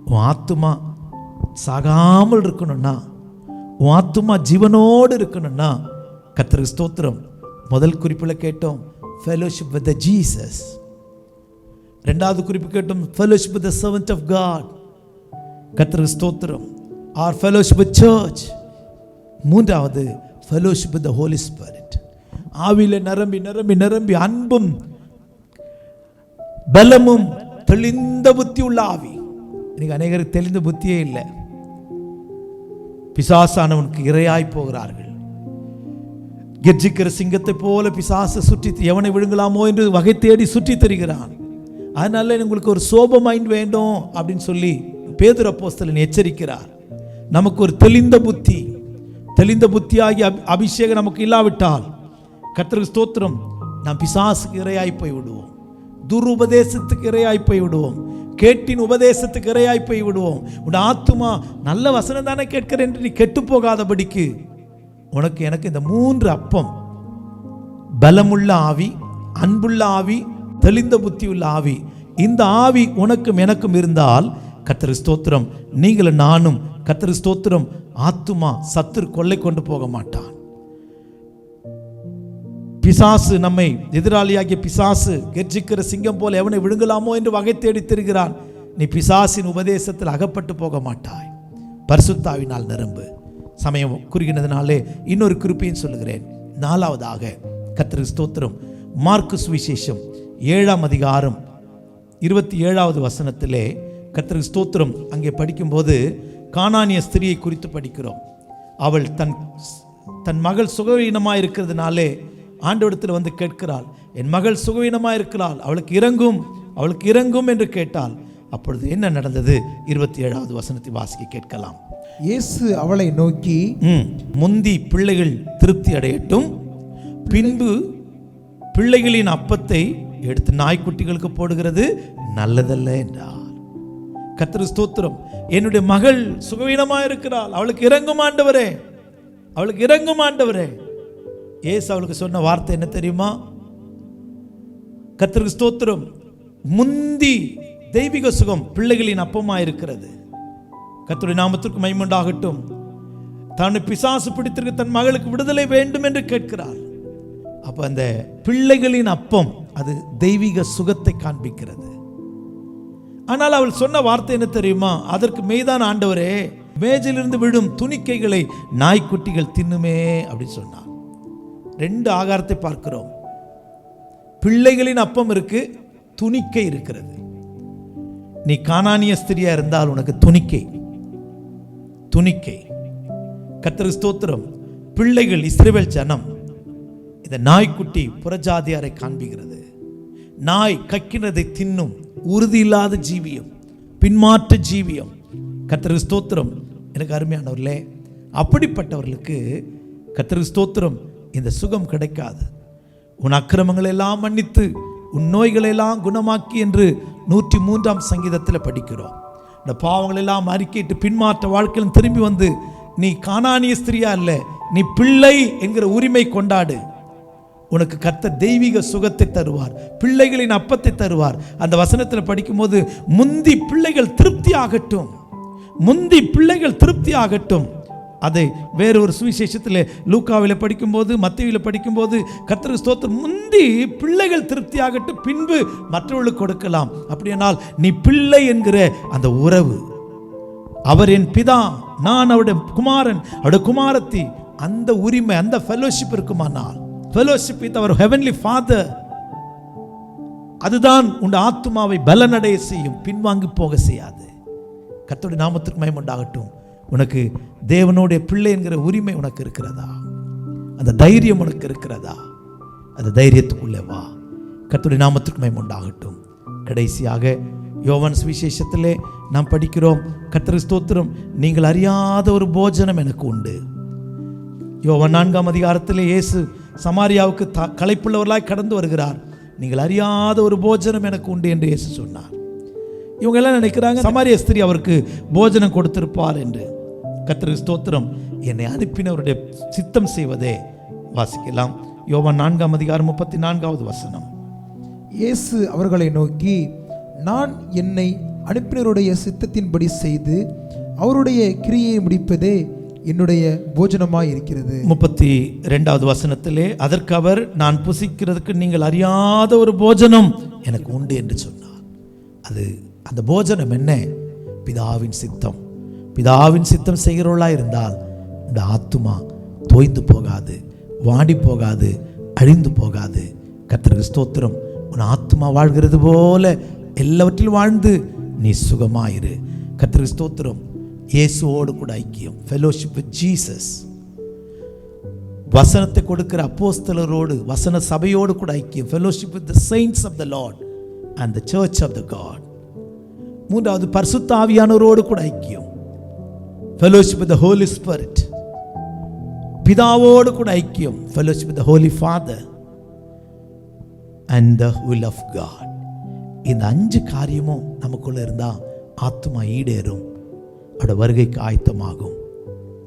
உன் ஆத்மா சாகாமல் இருக்கணும்னா, உன் ஆத்மா ஜீவனோடு இருக்கணும்னா, கர்த்தருக்கு ஸ்தோத்திரம். முதல் குறிப்பில் கேட்டோம் fellowship with the Jesus. 2வது குறிப்பு கேட்டோம் fellowship with the servant of God. கர்த்தருக்கு ஸ்தோத்திரம். or fellowship with church. 3வது fellowship with the Holy Spirit. ஆவியில நிரம்பி நிரம்பி நிரம்பி அன்பும் பலமும் தெளிந்த புத்தி உள்ள ஆவி. இன்னைக்கு அநேகருக்கு தெளிந்த புத்தியே இல்லை. பிசாசானவனுக்கு இரையாய் போகிறார்கள். கெர்ச்சிக்கிற சிங்கத்தை போல பிசாசு சுற்றி எவனை விழுங்கலாமோ என்று வகை தேடி சுற்றி தருகிறான். அதனால உங்களுக்கு ஒரு சோப மைண்ட் வேண்டும் அப்படின்னு சொல்லி பேதுரு அப்போஸ்தலன் எச்சரிக்கிறார். நமக்கு ஒரு தெளிந்த புத்தி, தெளிந்த புத்தியாகி அபிஷேகம் நமக்கு இல்லாவிட்டால், கர்த்தருக்கு ஸ்தோத்திரம், நாம் பிசாசுக்கு இரையாய் போய் விடுவோம். துருபதேசத்துக்கு இரையாய் போய் விடுவோம். கேட்டின் உபதேசத்துக்கு இரையாய் போய் விடுவோம். உன் ஆத்துமா நல்ல வசனம் தானே கேட்கிறேன் என்று நீ கெட்டு போகாதபடிக்கு உனக்கு எனக்கு இந்த 3 அப்பம், பலமுள்ள ஆவி, அன்புள்ள ஆவி, தெளிந்த புத்தி உள்ள ஆவி, இந்த ஆவி உனக்கும் எனக்கும் இருந்தால், கர்த்தருக்கு ஸ்தோத்திரம், நீங்களும் நானும், கர்த்தருக்கு ஸ்தோத்திரம், ஆத்துமா சத்துரு கொள்ளை கொண்டு போக மாட்டான். பிசாசு, நம்மை எதிராளியாகிய பிசாசு கெர்ச்சிக்கிற சிங்கம் போல எவனை விழுங்கலாமோ என்று வகை தேடி திரிகிறான். நீ பிசாசின் உபதேசத்தில் அகப்பட்டு போக மாட்டாய். பரிசுத்தாவினால் நிரம்பு. சமயம் குறுகினதுனாலே இன்னொரு குறிப்பையும் சொல்லுகிறேன். 4வதாக கர்த்தருக்கு ஸ்தோத்திரம், மார்க்கு சுவிசேஷம் 7ஆம் அதிகாரம் 27வது வசனத்திலே கர்த்தருக்கு ஸ்தோத்திரம் அங்கே படிக்கும்போது கானானிய ஸ்திரியை குறித்து படிக்கிறோம். அவள் தன் மகள் சுகவீனமாக இருக்கிறதுனாலே ஆண்டவரிடத்தில் வந்து கேட்கிறாள், என் மகள் சுகவீனமாக இருக்கிறாள், அவளுக்கு இறங்கும் என்று கேட்டாள். அப்பொழுது என்ன நடந்தது? 27வது வசனத்தை வாசிக்க கேட்கலாம். இயேசு அவளை நோக்கி, முந்தி பிள்ளைகள் திருப்தி அடையட்டும், பின்பு பிள்ளைகளின் அப்பத்தை எடுத்து நாய்க்குட்டிகளுக்கு போடுகிறது நல்லதல்ல என்றார். கர்த்தருக்கு ஸ்தோத்திரம். என்னுடைய மகள் சுகவீனமாக இருக்கிறாள், அவளுக்கு இறங்கும் ஆண்டவரே, அவளுக்கு இறங்கும் ஆண்டவரே. இயேசு அவளுக்கு சொன்ன வார்த்தை என்ன தெரியுமா? கர்த்தருக்கு ஸ்தோத்திரம், முந்தி தெய்வீக சுகம் பிள்ளைகளின் அப்பமா இருக்கிறது. கர்த்தருடைய நாமத்திற்கு மகிமை உண்டாகட்டும். தான் பிசாசு பிடித்திருக்க தன் மகளுக்கு விடுதலை வேண்டும் என்று கேட்கிறாள். அப்ப அந்த பிள்ளைகளின் அப்பம் அது தெய்வீக சுகத்தை காண்பிக்கிறது. ஆனால் அவள் சொன்ன வார்த்தை என்ன தெரியுமா? அதற்கு மெய்தான் ஆண்டவரே, மேஜிலிருந்து விழும் துணிக்கைகளை நாய்க்குட்டிகள் தின்னுமே அப்படின்னு சொன்னார். 2 ஆகாரத்தை பார்க்கிறோம். பிள்ளைகளின் அப்பம் இருக்கு, துணிக்கை இருக்கிறது. நீ கானானிய ஸ்திரியா இருந்தால் உனக்கு துணிக்கை. கர்த்தருக்கு ஸ்தோத்திரம். பிள்ளைகள் இஸ்ரவேல் ஜனம். இந்த நாய்க்குட்டி புறஜாதியாரை காண்பிக்கிறது. நாய் கக்கினதை தின்னும் உறுதி இல்லாத ஜீவியம், பின்மாற்ற ஜீவியம். கர்த்தருக்கு ஸ்தோத்திரம். எனக்கு அருமையானவர்களே, அப்படிப்பட்டவர்களுக்கு கர்த்தருக்கு ஸ்தோத்திரம் இந்த சுகம் கிடைக்காது. உன் அக்கிரமங்களை எல்லாம் மன்னித்து உன் நோய்களை எல்லாம் குணமாக்கி என்று 103ஆம் சங்கீதத்தில் படிக்கிறோம். இந்த பாவங்கள் எல்லாம் அறிக்கையிட்டு பின்மாற்ற வாழ்க்கையில் திரும்பி வந்து நீ கானானிய ஸ்திரியா இல்ல, நீ பிள்ளை என்கிற உரிமை கொண்டாடு. உனக்கு கர்த்தர் தெய்வீக சுகத்தை தருவார், பிள்ளைகளின் அப்பத்தை தருவார். அந்த வசனத்தில் படிக்கும்போது முந்தி பிள்ளைகள் திருப்தி ஆகட்டும், முந்தி பிள்ளைகள் திருப்தி ஆகட்டும். அதை வேறொரு சுவிசேஷத்தில் லூக்காவில் படிக்கும்போது, மத்தேயுவில் படிக்கும்போது கர்த்தருக்கு ஸ்தோத்திரம், முந்தி பிள்ளைகள் திருப்தி ஆகட்டும், பின்பு மற்றவர்களுக்கு கொடுக்கலாம். அப்படியானால் நீ பிள்ளை என்கிற அந்த உறவு, அவர் என் பிதா, நான் அவருடைய குமாரன், அவருடைய குமாரத்தி, அந்த உரிமை, அந்த ஃபெலோஷிப் இருக்குமானால், fellowship with our heavenly father, அதுதான் உன் ஆத்துமாவை பலனடைய செய்யும், பின்வாங்கி போக செய்யாது. கர்த்தருடைய நாமத்திற்கு மகிமை உண்டாகட்டும். உனக்கு தேவனுடைய பிள்ளை என்கிற உரிமை உனக்கு இருக்கிறதா? அந்த தைரியம் உனக்கு இருக்கிறதா? அந்த தைரியத்துக்குள்ளே வா. கர்த்தருடைய நாமத்திற்கு மகிமை உண்டாகட்டும். கடைசியாக யோவான் சுவிசேஷத்திலே நாம் படிக்கிறோம், கர்த்தருக்கு ஸ்தோத்திரம், நீங்கள் அறியாத ஒரு போஜனம் எனக்கு உண்டு. யோவான் 4ஆம் அதிகாரத்திலே இயேசு சமாரியாவுக்கு களைப்புள்ளவர்களாய் கடந்து வருகிறார். நீங்கள் அறியாத ஒரு போஜனம் எனக்கு உண்டு என்று இயேசு சொன்னார். இவங்க எல்லாம் நினைக்கிறாங்க சமாரிய ஸ்திரீ அவருக்கு போஜனம் கொடுத்திருப்பார் என்று. கர்த்தருக்கு ஸ்தோத்திரம். என்னை அனுப்பினவருடைய சித்தம் செய்வதே. வாசிக்கலாம். யோவான் 4ஆம் அதிகாரம் 34வது வசனம். இயேசு அவர்களை நோக்கி, நான் என்னை அனுப்பினருடைய சித்தத்தின்படி செய்து அவருடைய கிரியை முடிப்பதே என்னுடைய போஜனமாய் இருக்கிறது. 32வது வசனத்திலே அதற்கு அவர், நான் புசிக்கிறதுக்கு நீங்கள் அறியாத ஒரு போஜனம் எனக்கு உண்டு என்று சொன்னார். அந்த போஜனம் என்ன? பிதாவின் சித்தம். பிதாவின் சித்தம் செய்கிறவர்களாக இருந்தால் இந்த ஆத்துமா தோய்ந்து போகாது, வாடி போகாது, அழிந்து போகாது. கர்த்தருக்கு ஸ்தோத்திரம். உன் ஆத்துமா வாழ்கிறது போல எல்லாவற்றிலும் வாழ்ந்து நீ சுகமாயிரு. கர்த்தருக்கு ஸ்தோத்திரம். இயேசுவோடு கூட ஐக்கியம், ஃபெலோஷிப் வித் ஜீசஸ். வசனத்தை கொடுக்கிற அப்போஸ்தலரோடு, வசன சபையோடு கூட ஐக்கியம், fellowship with the saints of the Lord and the church of the God. 3வது பரிசுத்த ஆவியானவரோடு கூட ஐக்கியம், fellowship with the Holy Spirit. பிதாவோடு கூட ஐக்கியம், fellowship with the Holy Father and the will of God. இந்த 5 காரியமும் நமக்குள்ள இருந்தா ஆத்துமா ஈடேறும், அவருடைய வருகைக்கு ஆயத்தமாகும்.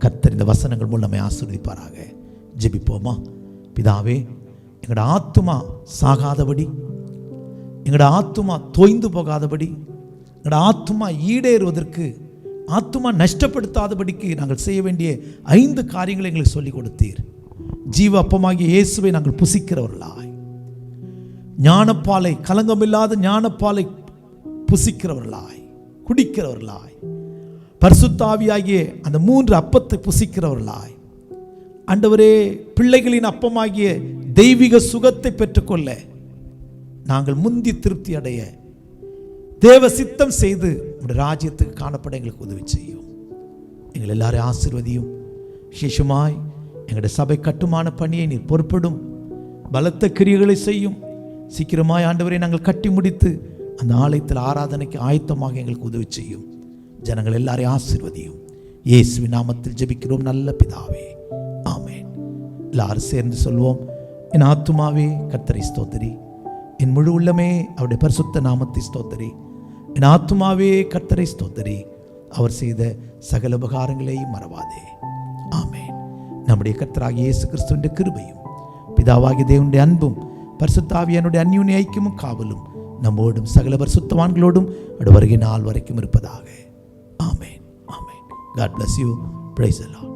கர்த்தர் இந்த வசனங்கள் மூலம் நம்மை ஆசீர்வதிப்பாராக. ஜெபிப்போமா? பிதாவே, எங்களோட ஆத்துமா சாகாதபடி, எங்களோட ஆத்துமா தோய்ந்து போகாதபடி, எங்களோட ஆத்துமா ஈடேறுவதற்கு, ஆத்துமா நஷ்டப்படுத்தாதபடிக்கு நாங்கள் செய்ய வேண்டிய 5 காரியங்களை எங்களுக்கு சொல்லிக் கொடுத்தீர். ஜீவ அப்பமாகிய இயேசுவை நாங்கள் புசிக்கிறவர்களாய், ஞானப்பாலை, கலங்கமில்லாத ஞானப்பாலை புசிக்கிறவர்களாய், குடிக்கிறவர்களாய், பரிசுத்த ஆவியாகிய அந்த 3 அப்பத்தை புசிக்கிறவர்களாய், ஆண்டவரே, பிள்ளைகளின் அப்பமாகிய தெய்வீக சுகத்தை பெற்றுக்கொள்ள நாங்கள் முந்தி திருப்தி அடைய தேவ சித்தம் செய்து உடைய ராஜ்யத்துக்கு காணப்பட எங்களுக்கு உதவி செய்யும். எங்கள் எல்லாரையும் ஆசீர்வதியும். விசேஷமாய் எங்களுடைய சபை கட்டுமான பணியை நீர் பொறுப்படும், பலத்த கிரியைகளை செய்யும். சீக்கிரமாய் ஆண்டவரை நாங்கள் கட்டி முடித்து அந்த ஆலயத்தில் ஆராதனைக்கு ஆயத்தமாக எங்களுக்கு உதவி செய்யும். ஜனங்கள் எல்லாரையும் ஆசீர்வதியும். இயேசுவின் நாமத்தில் ஜெபிக்கிறோம் நல்ல பிதாவே, ஆமென். எல்லாரும் சேர்ந்து சொல்வோம். என் ஆத்துமாவே கர்த்தரை ஸ்தோத்திரி, என் முழு உள்ளமே அவருடைய பரிசுத்த நாமத்தை ஸ்தோத்திரி. என் ஆத்துமாவே கர்த்தரை ஸ்தோத்திரி, அவர் செய்த சகல உபகாரங்களையும் மறவாதே. ஆமென். நம்முடைய கர்த்தராகிய இயேசு கிறிஸ்துவின் கிருபையும் பிதாவாகிய தேவனுடைய அன்பும் பரிசுத்த ஆவியானுடைய அந்யோன்ய ஐக்கியமும் காவலும் நம்மோடும் சகல பரிசுத்தவான்களோடும் வருகை நாள் வரைக்கும் இருப்பதாக. ஆமென். ஆமென். God bless you. Praise the Lord.